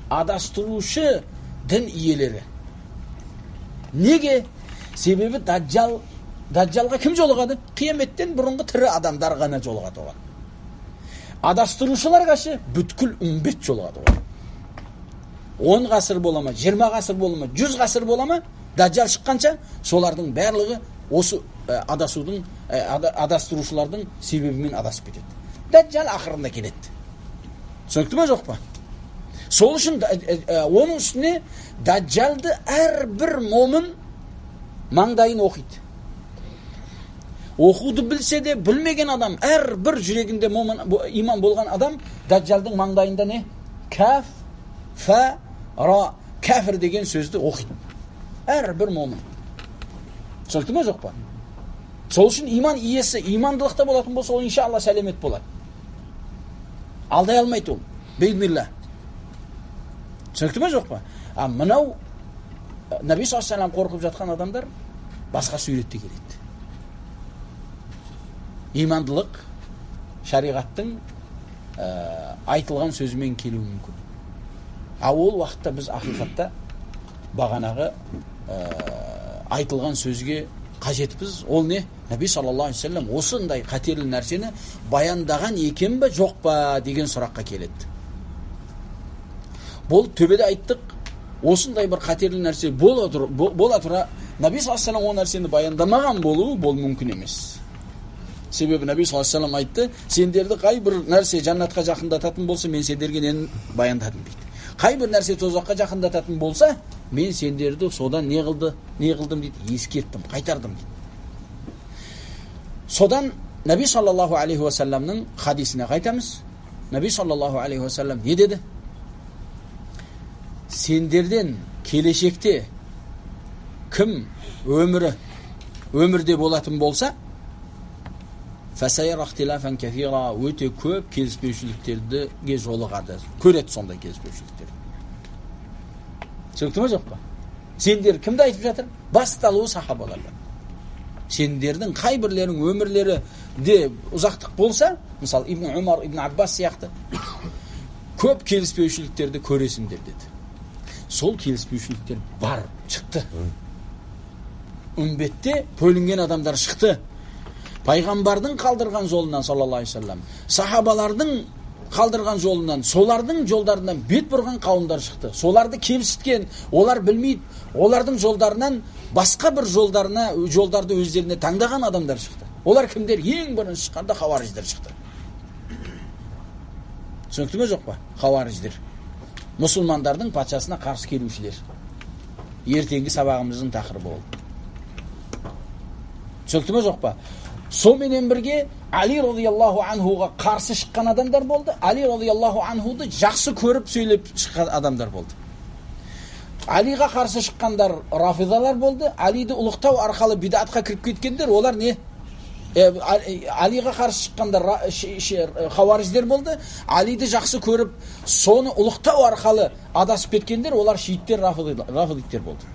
Адастырушы дін иелері. Неге? Себебі даджалға кім жолығады? Қияметтен бұрынғы тірі адамдар ғана жолығады оған. Адастырушылар қашы? Бүткіл үмбет жолығады оған. 10 ғасыр бола ма, 20 ғасыр бола ма, 100 ғасыр бола ма, даджал шыққанша солардың барлығы осы адастырушылардың себебімен адасып кетеді. Даджал ақырында келеді. Түсінікті ме жоқ па? Сол үшін оның үстіне даджалды әрбір момын маңдайын оқиды. Оқуды білсе де білмеген адам, әрбір жүрегінде иман болған адам даджалдың маңдайында не? Каф, фа, ра, кәфір деген сөзді оқиды. Әрбір момын. Түсінікті ме жоқ па? Сол үшін иман иесі, имандылықта болатын болса, ол иншалла сәлемет болады. Алдай алмайды ол. Бейдмилла. Түсінікті ме жоқ па? Мынау Наби саллаллаху алейхи ва саллям қорқып жатқан адамдар басқа суретте келеді. Имандылық шариғаттың айтылған сөзімен келуі мүмкін. Ол уақытта біз ақиқатта бағанағы айтылған сөзге қажетпіз. Ол не? Наби саллаллаху алейхи вассалам осындай қатерлі нәрсені баяндаған екен бе, жоқ па деген сұраққа келеді. Бұл төбеде айттық, осындай бір қатерлі нәрсе бола тұра, Наби саллаллаху алейхи вассалам о нәрсені баяндамаған болуы бұл мүмкін емес. Себебі Наби саллаллаху алейхи вассалам айтты, сендерді қай бір нәрсе жаннатқа жақындататын болса, мен сендерге нені баяндадым дейді. Қай бір нәрсе тозаққа жақындататын болса, мен сендерді содан не қылдым дейді, ескерттім, қайтардым дейді. Содан Наби саллаллаху алейхи вассаламның хадисіне қайтамыз. Наби саллаллаху алейхи вассалам не деді? Сендерден келешекте кім өмірде болатын болса, фасайра ихтилафан кафира, өте көп келіспеушіліктерге жолығады, көреді сондай келіспеушіліктерді. Түсінікті ме жоқ па? Сендер кімді айтып жатыр? Басталуы сахабалардан. Сендердің қай бірлерің өмірлері де ұзақтық болса, мысалы Ибн Умар, Ибн Аббас сияқты, көп келіспеушіліктерді көресіңдер деді. Сол келіспеушіліктер бар, шықты. Үмбетте бөлінген адамдар шықты. Пайғамбардың қалдырған жолынан, саллаллаху алейхи вассалам, сахабалардың қалдырған жолынан, солардың жолдарынан бет бұрған қауымдар шықты. Соларды кемсіткен, олар білмейді, олардың жолдарынан басқа бір жолдарды өздеріне таңдаған адамдар шықты. Олар кімдер? Ең бірінші шыққанда хауариждер шықты. Түсінікті ме жоқ па? Хауариждер. Мұсылмандардың патшасына қарсы келушілер. Ертеңгі сабағымыздың тақырыбы ол. Түсінікті ме жоқ па? Соменен бірге Али радияллаху анхуға қарсы шыққан адамдар болды. Али радияллаху анхуды жақсы көріп сөйлеп шыққан адамдар болды. Алиға қарсы шыққандар рафидалар болды. Алиді ұлықтау арқылы бидатқа кіріп кеткендер, олар не? Алиға қарсы шыққандар хауариждер болды. Алиді жақсы көріп, соны ұлықтау арқылы адасып кеткендер, олар шииттер, рафидиттер болды.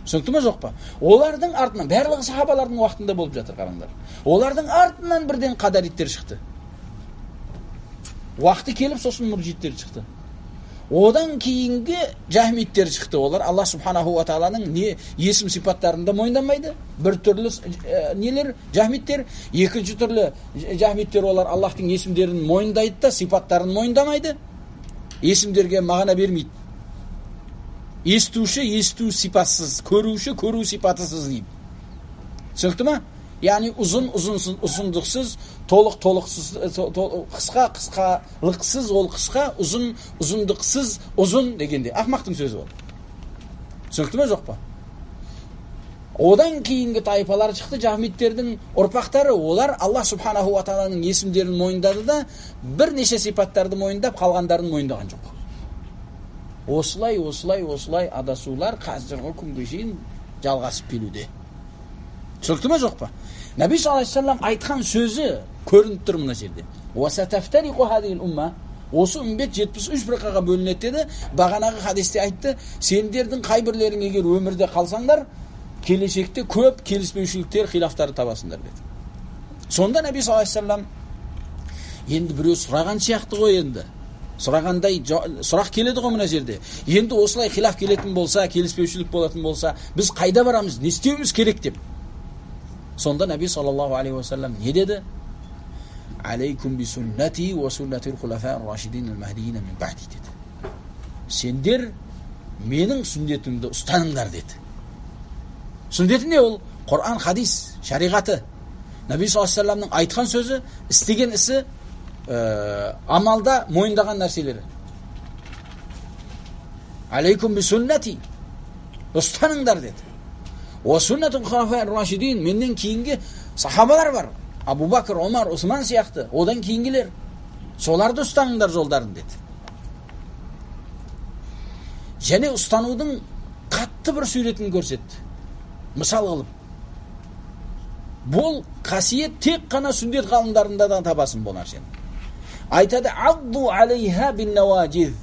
Түсінікті ме жоқ па? Олардың артынан, барлығы сахабалардың уақытында болып жатыр, қараңдар. Олардың артынан бірден қадариттер шықты. Уақыты келіп, сосын муржиттер шықты. Одан кейінгі жахмиттер шықты. Олар Алла субханаху ва тааланың не есім сипаттарында мойындамайды. Бір түрлі нелер жахмиттер, екінші түрлі жахмиттер олар Аллахтың есімдерін мойындайды да, сипаттарын мойындамайды. Есімдерге мағына бермейді. Естуші есту сипатсыз, көруші көру сипатысыз дейді. Түсінікті ме? Яғни ұзындықсыз, толықсыз, қысқалықсыз, ол қысқа, ұзындықсыз, ұзын дегенде. Ақмақтың сөзі ол. Түсінікті ме жоқ па? Одан кейінгі тайпалар шықты, жахмиттердің ұрпақтары, олар Алла субханаху ва тааланың есімдерін мойындады да, бірнеше сипаттарды мойындап, қалғандарын мойындаған жоқ. Осылай адасулар қазіргі күнге шейін жалғасып келуде. Түсінікті ме жоқ па? Наби саллаллаху алейхи вассалам айтқан сөзі көрініп тұр мына жерде. Уасатафтариқу хазил умма. Осы үмбет 73 фирқаға бөлінеді деді. Бағанағы хадисте айтты, сендердің қай бірлерің егер өмірде қалсаңдар, келешекте көп келіспеушіліктер, хилафтарды табасыңдар деді. Сонда Наби саллаллаху алейхи вассалам енді біреу сұраған сияқты ғой енді. Сұрағандай сұрақ келеді ғой мына жерде. Енді осылай хилаф келетін болса, келіспеушілік болатын болса, біз қайда барамыз, не істеуіміз керек деп. Сонда Наби саллаллаху алейхи вассалам не деді? Алейкум би суннати ва суннатил хулафа ар-рашидин ал-махдиин мин баъди деді. Сендер менің сүннетімді ұстаныңдар деді. Сүннеті не ол? Құран, хадис, шариғаты. Наби саллаллаху алейхи вассаламның айтқан сөзі, істеген ісі, амалда мойындаған нәрселері. Алейкум би суннати, ұстаныңдар деді. Ва суннатул хулафа ар-рашидин, менен кейінгі сахабалар бар. Абу Бакр, Омар, Усман сияқты, одан кейінгілер. Соларды ұстаныңдар жолдарын деді. Және ұстанудың қатты бір суретін көрсетті. Мысал қылып. Бұл қасиет тек қана сүндет ғалымдарында да табасын бұл нәрсені. Айтады, адду алейха бин наваджид.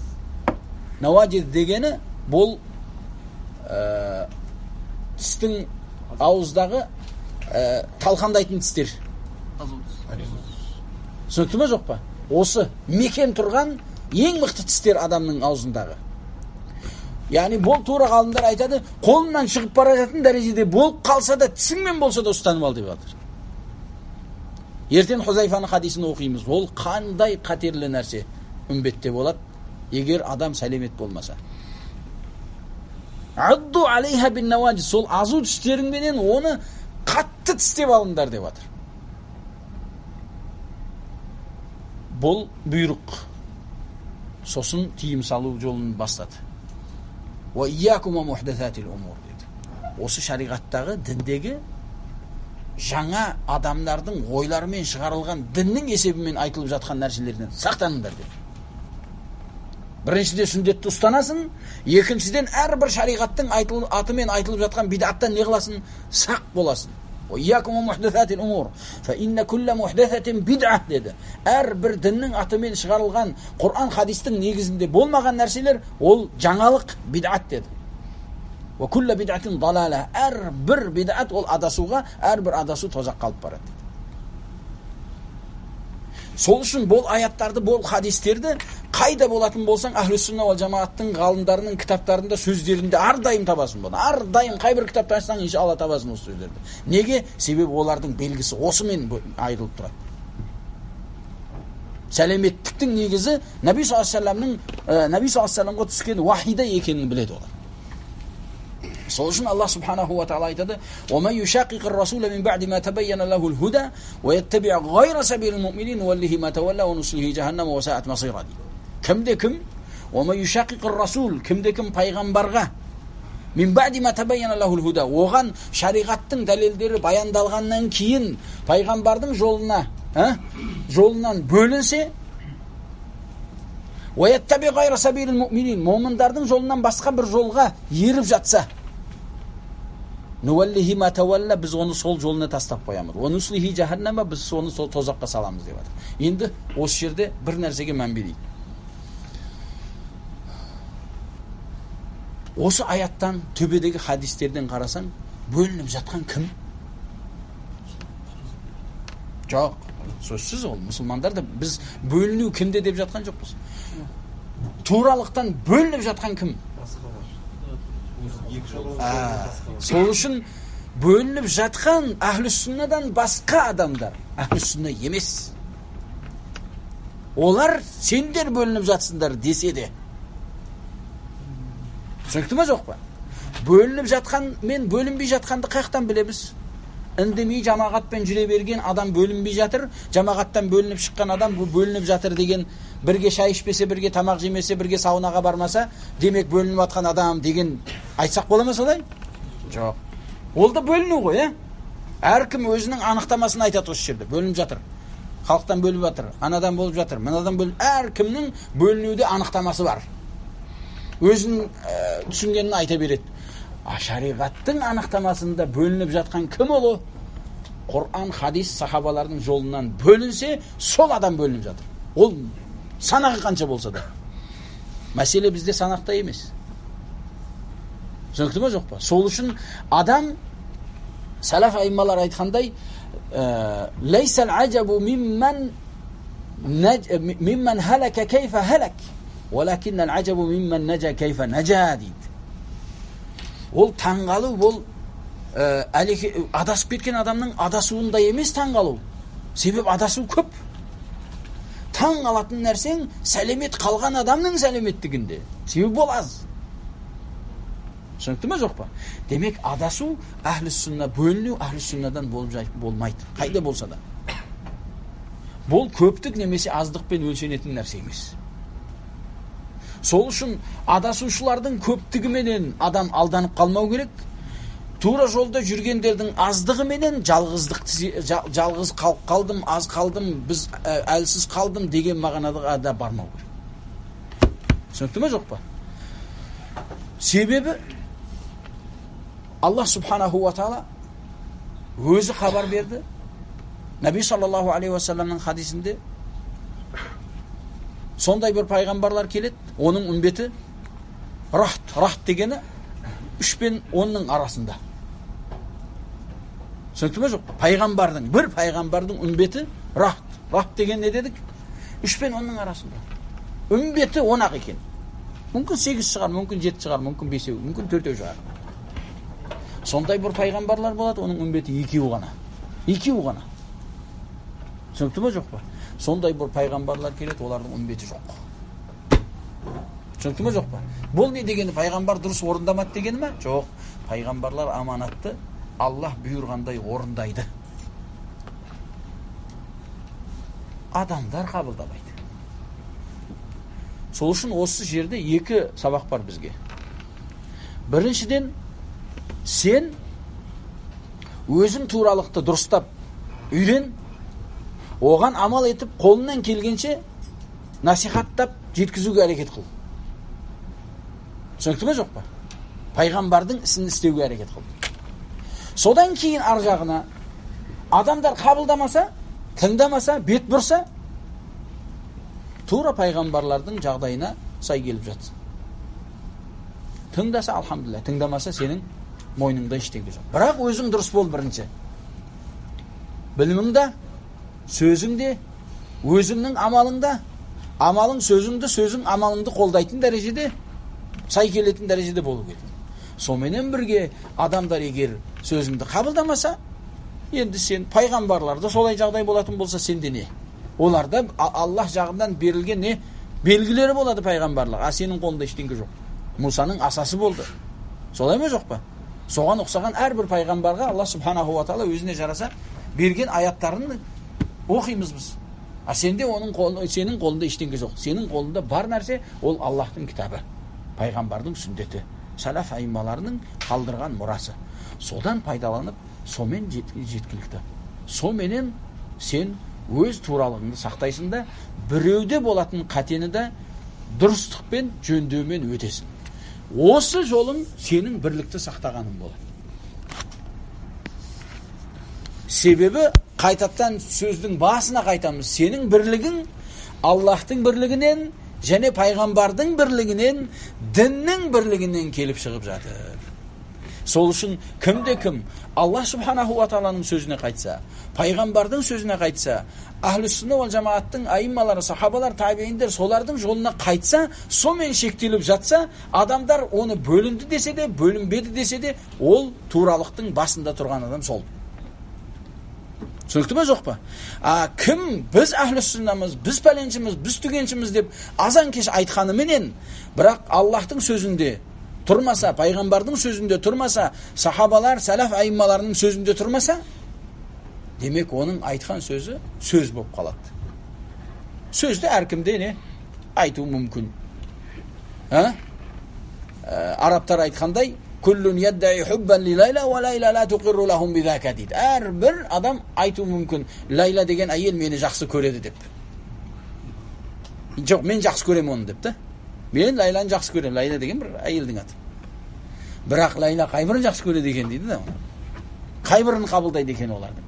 Наваджид дегені бұл тістің ауыздағы талқандайтын тістер. Түсінікті ме жоқ па? Осы мекен тұрған ең мықты тістер адамның аузындағы. Yani бол тура ғалымдар айтады, қолынан шығып бара жатқан дәрежеде болып қалса да, тісіңмен болса да ұстанып ал деп жатыр. Ертең Хузайфаның хадисін оқимыз. Ол қандай қатерлі нәрсе үмбетте болады, егер адам сәлемет болмаса. Адду алейха бин наваджис, сол азу тістеріңменен оны қатты тістеп алыңдар деп жатыр. Бұл бұйрық. Сосын тыйым салу жолын бастады. Ва иякум мухдасатил умур dedi. Осы шариғаттағы діндегі жаңа адамдардың ойларымен шығарылған діннің есебімен айтылып жатқан нәрселерден сақтаныңдар деді. Біріншіден сүндетті ұстанасың, екіншіден әрбір шариғаттың атымен айтылып жатқан бидаттан не қыласың? Сақ боласың. Иякум мухдасатил умур фа инна кулла мухдасатин бид'a dedi. Әрбір діннің атымен шығарылған Құран хадистің негізінде болмаған нәрселер ол жаңалық, бид'ат деді. Ва кулла бид'атин далала. Әрбір бид'ат ол адасуға, әрбір адасу тозаққа алып барады dedi. Сол үшін бұл аяттарды, бұл хадистерді қайда болатын болсаң, Ахлус-сунна вал жамааттың ғалымдарының кітаптарында, сөздерінде әрдайым табасың бұны. Әрдайым қай бір кітапты ашсаң, иншалла табасың осы сөздерді. Неге? Себебі олардың белгісі осымен айырылып тұрады. Сәлеметтіктің негізі Наби саллаллаху алейхи ва салламға түскен вахида екенін біледі олар. Сол үшін Аллах субханаху ва таала айтады: "Ва ман юшақиқир расула мин баъди ма табайяна лахул худа ва яттаби' гайра сабилил муъминин валлихи ма тавалла ва нуслихи джаханнам ва саат масира." Кімде-кім? "Ва ман юшақиқир расул", кімде-кім пайғамбарға мин баъди ма табайяна лахул худа, оған шариғаттың дәлелдері баяндалғаннан кейін пайғамбардың жолынан бөлінсе, ва яттаби' гайра сабилил муъминин, муъминдардың жолынан басқа бір жолға еріп жатса, нуаллихи ма тавалла, біз оны сол жолына тастап қоямыз. Ва нуслихи джаханнама, біз оны сол тозаққа саламыз деп жатыр. Енді осы жерде бір нәрсеге мән берейік. Осы аяттан, төбедегі хадистерден қарасаң, бөлініп жатқан кім? Жоқ, сөзсіз ол. Мұсылмандар да біз бөліну кімде деп жатқан жоқпыз. Туралықтан бөлініп жатқан кім? Сол үшін бөлініп жатқан Ахлус-суннадан басқа адамдар, Ахлус-сунна емес. Олар сендер бөлініп жатсыңдар десе де. Түсінікті ме жоқ па? Бөлініп жатқан мен бөлінбей жатқанды қаяқтан білеміз? Үндемей жамағатпен жүре берген адам бөлінбей жатыр, жамағаттан бөлініп шыққан адам бөлініп жатыр деген, бірге шай ішпесе, бірге тамақ жемесе, бірге саунаға бармаса, демек бөлініп жатқан адам деген айтсақ бола ма солай? Жоқ. Ол да бөліну ғой, әркім өзінің анықтамасын айтады осы жерде. Бөлініп жатыр. Халықтан бөлініп жатыр, анадан болып жатыр, мынадан бөлініп, әркімнің бөлінуде анықтамасы бар. Өзінің түсінгенін айта береді. Шариғаттың анықтамасында бөлініп жатқан кім ол? Құран, хадис, сахабалардың жолынан бөлінсе, сол адам бөлініп жатыр. Ол санағы қанша болса да. Мәселе бізде санақта емес. Түсінікті ме жоқ па? Сол үшін адам, сәләф айыммалар айтқандай, лейсал ажабу мимман халака кейфа халак, валакиннал ажабу мимман наджа кейфа наджа дейді. Ол таңғалу, ол адасып кеткен адамның адасуында емес таңғалу. Себеп адасу көп. Таң алатын нәрсең сәлемет қалған адамның сәлеметтігінде. Себеп ол аз. Түсінікті ме жоқ па? Демек адасу, Ахлус-сунна бөліну, Ахлус-суннадан болмайды. Қайда болса да. Бұл көптік немесе аздықпен өлшенетін нәрсе емес. Сол үшін адасушылардың көптігіменен адам алданып қалмау керек. Тура жолда жүргендердің аздығыменен жалғыз қалдым, аз қалдым, біз әлсіз қалдым деген мағынада да бармау керек. Түсінікті ме жоқ па? Себебі Аллах субханаху ва таала өзі хабар берді. Наби саллаллаху алейхи ва салламның хадисінде сондай бір пайғамбарлар келеді, оның үмбеті рахт дегені 3 пен 10-ның арасында. Түсінікті ме жоқ? Бір пайғамбардың үмбеті рахт деген не дедік? 3 пен 10-ның арасында. Үмбеті 10-ақ екен. Мүмкін 8 шығар, мүмкін 7 шығар, мүмкін 5, мүмкін 4 шығар. Сондай бір пайғамбарлар болады, оның үмбеті 2 ғана. 2 ғана. Түсінікті ме, жоқ па? Сондай бір пайғамбарлар келеді, олардың үмбеті жоқ. Түсінікті ме, жоқ па? Бұл не дегені, пайғамбар дұрыс орындамады дегені ме? Жоқ. Пайғамбарлар аманатты Аллах бұйырғандай орындайды. Адамдар қабылдамайды. Сол үшін осы жерде 2 сабақ бар бізге. Біріншіден, сен өзің туралықты дұрыстап үйрен, оған амал етіп, қолынан келгенше насихаттап жеткізуге әрекет қыл. Түсінікті ме, жоқ па? Пайғамбардың ісін істеуге әрекет қыл. Содан кейін ар жағына адамдар қабылдамаса, тыңдамаса, бет бұрса, тура пайғамбарлардың жағдайына сай келіп жатсын. Тыңдаса, алхамдулилля, тыңдамаса, сенің мойныңда ештеңе жоқ. Бірақ өзің дұрыс бол бірінші. Біліміңде, сөзіңде, өзіңнің амалыңда, амалың сөзіңді, сөзің амалыңды қолдайтын дәрежеде, сай келетін дәрежеде болу керек. Сонымен бірге адамдар егер сөзіңді қабылдамаса, енді сен пайғамбарларды солай жағдай болатын болса, сенде не? Оларда Аллах жағынан берілген не? Белгілері болады пайғамбарлық. А сенің қолында ештеңе жоқ. Мусаның асасы болды. Солай ма, жоқ па? Соған ұқсаған әрбір пайғамбарға Аллах субханаху ва тағала өзіне жараса берген аяттарын оқимыз біз. А сенің қолында ештеңе жоқ. Сенің қолында бар нәрсе ол Аллахтың кітабы, пайғамбардың сүндеті, салаф айымаларының қалдырған мұрасы. Содан пайдаланып, сомен жеткілікті. Соменен сен өз туралығыңды сақтайсың да, біреуде болатын қатені де дұрыстықпен, жөндеумен өтесің. Осы жолың сенің бірлікті сақтағаның болады. Себебі қайтаптан сөздің басына қайтамыз. Сенің бірлігің Аллахтың бірлігінен және пайғамбардың бірлігінен, діннің бірлігінен келіп шығып жатыр. Сол үшін кімде кім Аллах субханаху ва тағаланың сөзіне қайтса, пайғамбардың сөзіне қайтса, ахлүс-сүнна уал жамааттың айыммалары, сахабалар, табииндер солардың жолына қайтса, сомен шектеліп жатса, адамдар оны бөлінді десе де, бөлінбеді десе де, ол туралықтың басында тұрған адам сол. Түсінікті ме, жоқ па? Кім біз ахлүс-сүннамыз, біз пәленшіміз, біз түгеншіміз деп азан кеш айтқаныменен, бірақ Аллахтың сөзінде тұрмаса, пайғамбардың сөзінде тұрмаса, сахабалар, сәләф айыммаларының сөзінде тұрмаса, демек оның айтқан сөзі сөз болып қалады. Сөзді әркімде не? Айту мүмкін. Арабтар айтқандай, күллүн яддаи хуббан ли лайла ва лайла ла туқирру лахум бидзака дейді. Әрбір адам айту мүмкін, лайла деген әйел мені жақсы көреді деп. Жоқ, мен жақсы көремін оны деп та. Мен лайланы жақсы көремін. Лайла деген бір әйелдің аты. Бірақ лайла қайбірін жақсы көреді екен дейді да. Қайбірін қабылдайды екен олардың.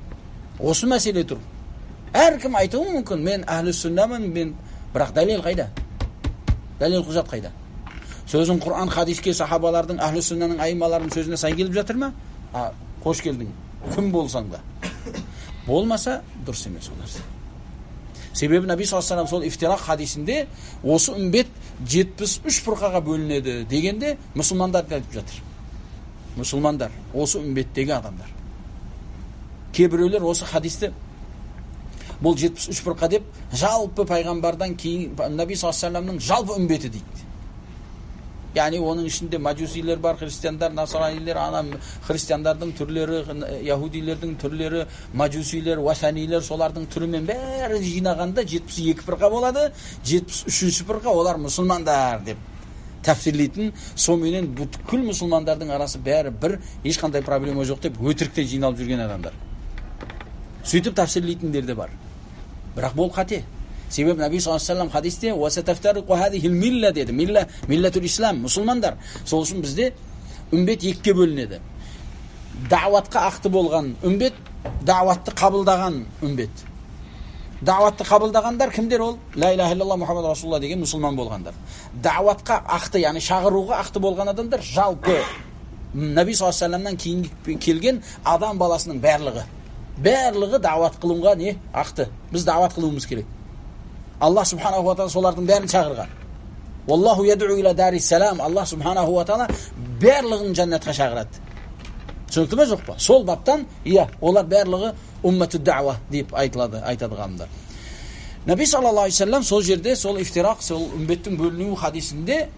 Осы мәселе тұр. Әркім айтуы мүмкін, мен әхлүс-сүннамын, мен, бірақ дәлел қайда? Дәлел құжат қайда? Сөзің Құран, хадиске, сахабалардың, әхлүс-сүннаның айымаларының сөзіне сай келіп жатыр ма? Қош келдің. Кім болсаң да. Болмаса, дұрыс емес олар. Себебі Наби саллаллаху алейхи ва саллям сол ифтирақ хадисінде осы үмбет 73 фырқаға бөлінеді дегенде мұсылмандар айтып жатыр. Мұсылмандар, осы үмбеттегі адамдар. Кейбіреулер осы хадисті бұл 73 фырқа деп жалпы пайғамбардан кейін Наби саллаллаху алейхи ва саллямның жалпы үмбеті дейді. Яғни оның ішінде маджусилер бар, христиандар, насранилер, христиандардың түрлері, яһудилердің түрлері, маджусилер, васанилер, солардың түрімен бәрі жинағанда 72 фырқа болады. 73 фырқа олар мұсылмандар деп тәфсирлейтін. Соменен бүткіл мұсылмандардың арасы бәрі бір, ешқандай проблема жоқ деп өтіріктен жиналып жүрген адамдар. Сөйтіп тәфсирлейтіндер де бар. Бірақ бұл қате. Себебі Наби саллаллаху алейхи ва саллям хадисте "Уасатафтариқу хазихил милла" деді. Милла, миллатул ислам, мұсылмандар. Сол үшін бізде үмбет екіге бөлінеді. Дауатқа ақты болған үмбет, дауатты қабылдаған үмбет. Дауатты қабылдағандар кімдер ол? Ла илаха иллаллах Мухаммад расулуллах деген мұсылман болғандар. Дауатқа ақты, яғни шағыруға ақты болған адамдар жалпы Наби саллаллаху алейхи ва саллямнан кейін келген адам баласының барлығы дауат қылуға не? Ақты. Біз дауат қылуымыз керек. Аллах субханаху ва тағала солардың бәрін шақырған. Wallahu yad'u ila daris salam. Allah subhanahu wa taala bарлыгын janнатка чакырат. Түсінікті ме жоқ па? Сол баптан, олар барлығы уммату дa'ва деп айтады ғалымдар. Наби саллаллаху алейхи ва саллям сол жерде, сол ифтирақ, сол үмбеттің бөлінуі хадисінде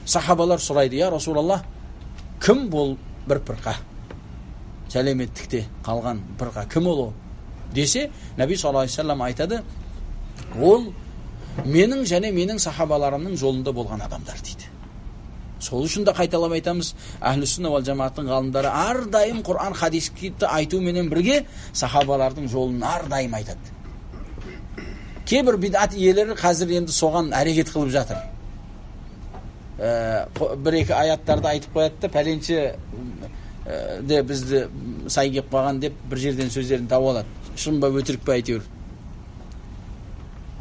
сахабалар сұрайды: "Я Расулаллах, кім бол бір пірқа? Сәлеметтікте қалған пірқа кім ол?" десе, Наби саллаллаху алейхи ва саллям айтады: "Ол менің және менің сахабаларымның жолында болған адамдар" дейді. Сол үшін де қайталап айтамыз, Ахлі сүнна вал жамааттың ғалымдары әрдайым Құран хадисті айту менен бірге сахабалардың жолын әрдайым айтады. Кейбір бидат иелері қазір енді соған әрекет қылып жатыр. Бір-екі аяттарды айтып қояды да, пәленше де бізді сай кеп қалған деп бір жерден сөздерін тауып алады. Шын ба өтірік па әйтеуір.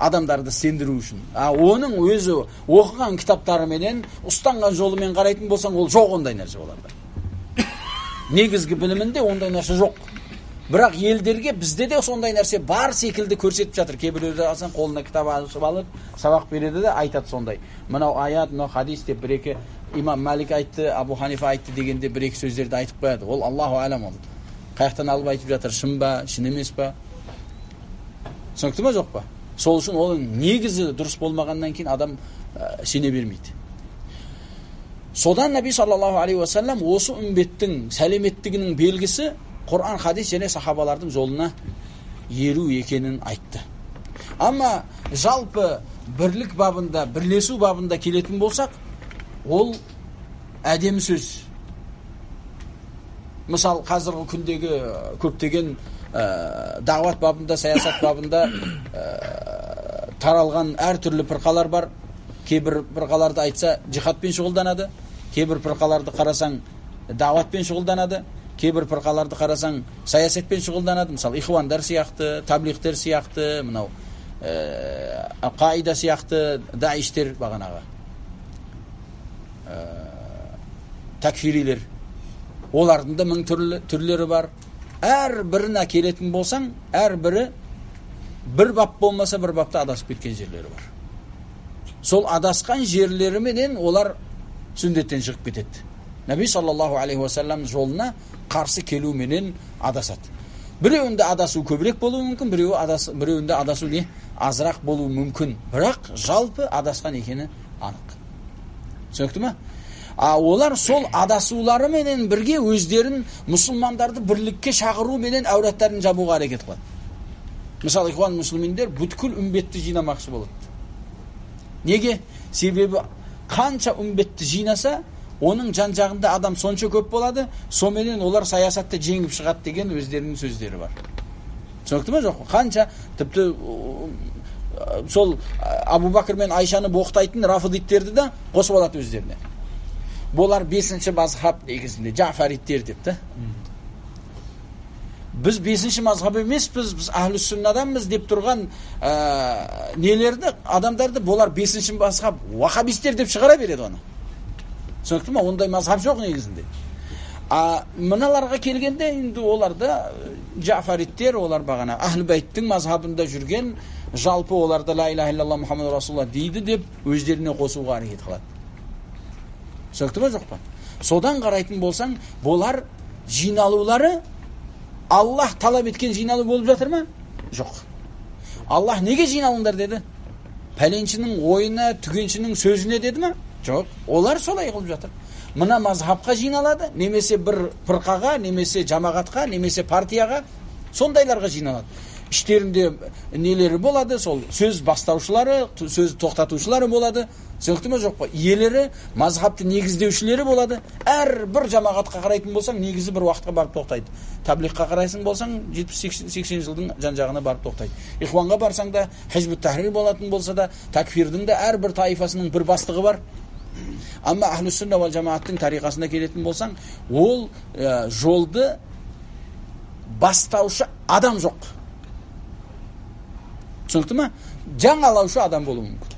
Адамдарды сендіру үшін. Оның өзі оқыған кітаптары менен, ұстанған жолымен қарайтын болсаң, ол жоқ ондай нәрсе оларда. Негізгі білімінде ондай нәрсе жоқ. Бірақ елдерге бізде де сондай нәрсе бар секілді көрсетіп жатыр. Кейбіреулер алсаң қолына кітап ашып алып, сабақ береді де айтады сондай. Мынау аят, мынау хадис деп бір-екі имам Малик айтты, Абу Ханифа айтты дегенде бір-екі сөздерді айтып қояды. Ол Аллаху алам ол. Қаяқтан алып айтып жатыр, шын ба, шын емес па? Түсінікті ме жоқ па? Сол үшін оның негізі дұрыс болмағаннан кейін адам сене бермейді. Содан Наби саллаллаху алейхи ва саллям осы үмбеттің сәлеметтігінің белгісі Құран, хадис және сахабалардың жолына еру екенін айтты. Ама жалпы бірлік бабында, бірлесу бабында келетін болсақ, ол әдемі сөз. Мысал, қазіргі күндегі көптеген дағуат бабында, саясат бабында таралған әртүрлі пірқалар бар. Кейбір пірқаларды айтса джихадпен шұғылданады, кейбір пірқаларды қарасаң дағуатпен шұғылданады, кейбір пірқаларды қарасаң саясатпен шұғылданады. Мысалы, ихуандар сияқты, таблиғтер сияқты, мынау қаида сияқты, даиштер бағанағы, такфирилер. Олардың да мың түрлері бар. Әр біріне келетін болсаң, әр бірі бір бап болмаса бір бапта адасып кеткен жерлері бар. Сол адасқан жерлері менен олар сүндеттен шығып кетеді. Наби саллаллаху алейхи ва саллям жолына қарсы келу менен адасады. Біреуінде адасу көбірек болуы мүмкін, біреуінде адасу азырақ болуы мүмкін. Бірақ жалпы адасқан екені анық. Түсінікті ме? Олар сол адасулары менен бірге өздерін мұсылмандарды бірлікке шақыру менен әураттарын жабуға әрекет қылады. Мысалы, ихуан мұсылмендер бүткіл үмбетті жинамақшы болады. Неге? Себебі қанша үмбетті жинаса, оның жан-жағында адам сонша көп болады, соменен олар саясатты жеңіп шығады деген өздерінің сөздері бар. Түсінікті ме жоқ? Қанша тіпті сол Абу Бакр мен Айшаны боқтайтын рафидиттерді де қосып алады өздеріне. Болар 5-ші мазхаб негізінде, Джафариттер деп та. Біз 5-ші мазхаб емеспіз, біз Ахлі сүннаданбыз деп тұрған нелерді, адамдарды болар 5-ші мазхаб, вахабистер деп шығара береді оны. Түсінікті ме? Ондай мазхаб жоқ негізінде. Мыналарға келгенде, енді оларда Джафариттер, олар бағана Ахлі бәйттің мазхабында жүрген, жалпы оларда ла илаха иллаллах Мұхаммад Расулуллах дейді деп өздеріне қосуға әрекет қылады. Түсінікті ме жоқ па? Содан қарайтын болсаң, болар жиналулары Аллах талап еткен жиналу болып жатыр ма? Жоқ. Аллах неге жиналыңдар деді? Пәленшінің ойына, түгеншінің сөзіне деді ма? Жоқ. Олар солай қылып жатыр. Мына мазхабқа жиналады, немесе бір пірқаға, немесе жамағатқа, немесе партияға, сондайларға жиналады. Іштерінде нелері болады, сол сөз бастаушылары, сөз тоқтатушылары болады. Түсінікті ме жоқ па? Иелері, мазхабты негіздеушілері болады. Әр бір жамағатқа қарайтын болсаң, негізі бір уақытқа барып тоқтайды. Таблиғқа қарайсың болсаң, 70-80 жылдың жан-жағына барып тоқтайды. Ихуанға барсаң да, Хизбут Тахрир болатын болса да, такфирдің де әр бір таифасының бір бастығы бар. Amma Ahlus Sunna vel Cemaat'ın tariqasına kelетін болсаң, ол жолды бастаушы адам жоқ. Түсінікті ме? Жаңалаушы адам болуы мүмкін.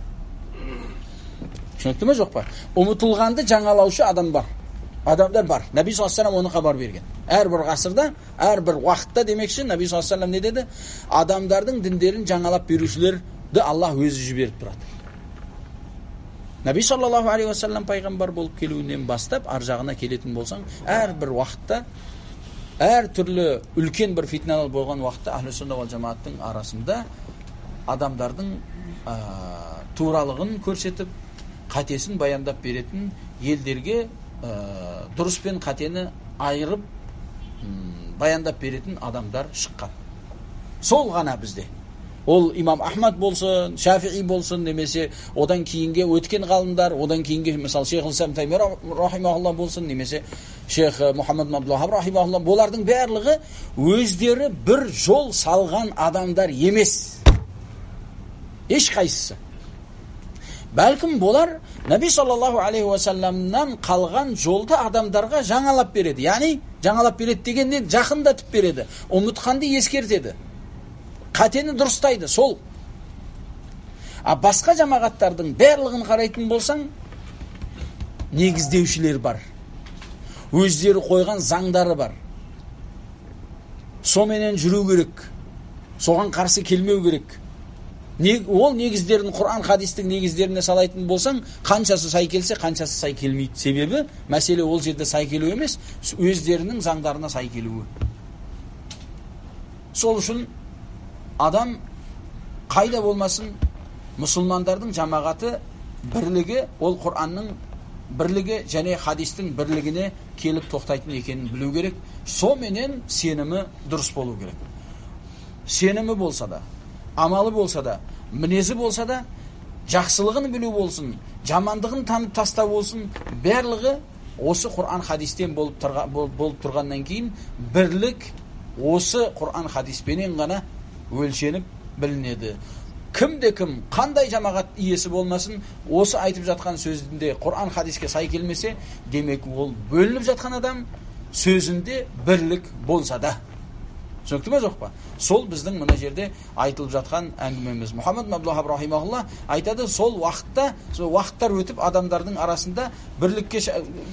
Түсінікті ме жоқ па? Ұмытылғанды жаңалаушы адам бар. Адамдар бар. Наби саллаллаху алейхи ва саллям оны хабар берген. Әр бір ғасырда, әр бір уақытта демекші, Наби саллаллаху алейхи ва саллям не деді? Адамдардың діндерін жаңалап берушілерді Аллах өзі жіберіп тұрады. Наби саллаллаху алейхи ва саллям пайғамбар болып келуінен бастап ар жағына келетін болсаң, әрбір уақытта, әр түрлі үлкен бір фитналар болған уақытта Ахлу сунна вал жамааттың арасында адамдардың туралығын көрсетіп, қатесін баяндап беретін, елдерге дұрыс пен қатені айырып баяндап беретін адамдар шыққан. Сол ғана бізде. Ол имам Ахмад болсын, Шафиғи болсын, немесе одан кейінге өткен ғалымдар, одан кейінге мысалы Шейх Исам Тайми рахимахулла болсын, немесе Шейх Мұхаммад ибн Абдул Вахаб рахимахулла, олардың барлығы өздері бір жол салған адамдар емес. Ешқайсысы. Бәлкім болар Наби саллаллаху алейхи ва салламнан қалған жолды адамдарға жаңалап береді. Яғни жаңалап береді дегеннен жақындатып береді. Ұмытқанды ескертеді. Қатені дұрыстайды, сол. Басқа жамағаттардың барлығын қарайтын болсаң, негіздеушілер бар. Өздері қойған заңдары бар. Соменен жүру керек. Соған қарсы келмеу керек. Ол негіздерін, Құран хадистің негіздеріне салайтын болсаң, қаншасы сай келсе, қаншасы сай келмейді. Себебі мәселе ол жерде сай келу емес, өздерінің заңдарына сай келуі. Сол үшін адам қайда болмасын, мұсылмандардың жамағаты бірлігі, ол Құранның бірлігі және хадистің бірлігіне келіп тоқтайтын екенін білу керек. Соменен сенімі дұрыс болу керек. Сенімі болса да, амалы болса да, мінезі болса да, жақсылығын білу болсын, жамандығын танып тастау болсын, барлығы осы Құран хадистен болып тұрғаннан кейін бірлік осы Құран хадиспенен ғана өлшеніп білінеді. Кім, қандай жамағат иесі болмасын, осы айтып жатқан сөзінде Құран хадиске сай келмесе, демек ол бөлініп жатқан адам сөзінде бірлік болса да. Түсінікті ме жоқ па? Сол біздің мына жерде айтылып жатқан әңгімеміз. Мұхаммад ибн Абдул Вахаб рахимахулла айтады, сол уақыттар өтіп адамдардың арасында бірлікке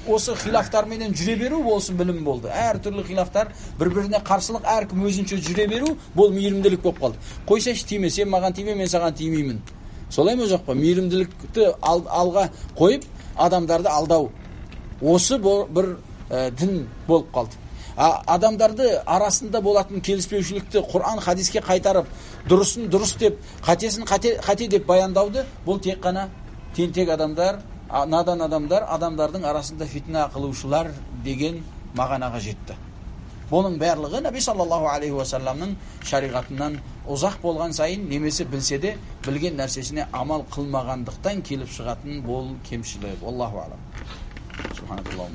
осы хилафтарменен жүре беру болсын білім болды. Әр түрлі хилафтар, бір-біріне қарсылық, әркім өзінше жүре беру, бұл мейірімділік болып қалды. Қойсайшы тиме, сен маған тиме, мен саған тимеймін. Солай ма жоқ па? Мейірімділікті алға қойып, адамдарды алдау. Осы бір дін болып қалды. Адамдарды арасында болатын келіспеушілікті Құран хадиске қайтарып, дұрысын дұрыс деп, қатесін қате деп баяндауды, бұл тек қана тентек адамдар, надан адамдар, адамдардың арасында фитна қылушылар деген мағынаға жетті. Бұның барлығы Наби саллаллаху алейхи ва салламның шариғатынан ұзақ болған сайын, немесе білсе де білген нәрсесіне амал қылмағандықтан келіп шығатын бұл кемшілік. Аллаху алам. Субханаллаху.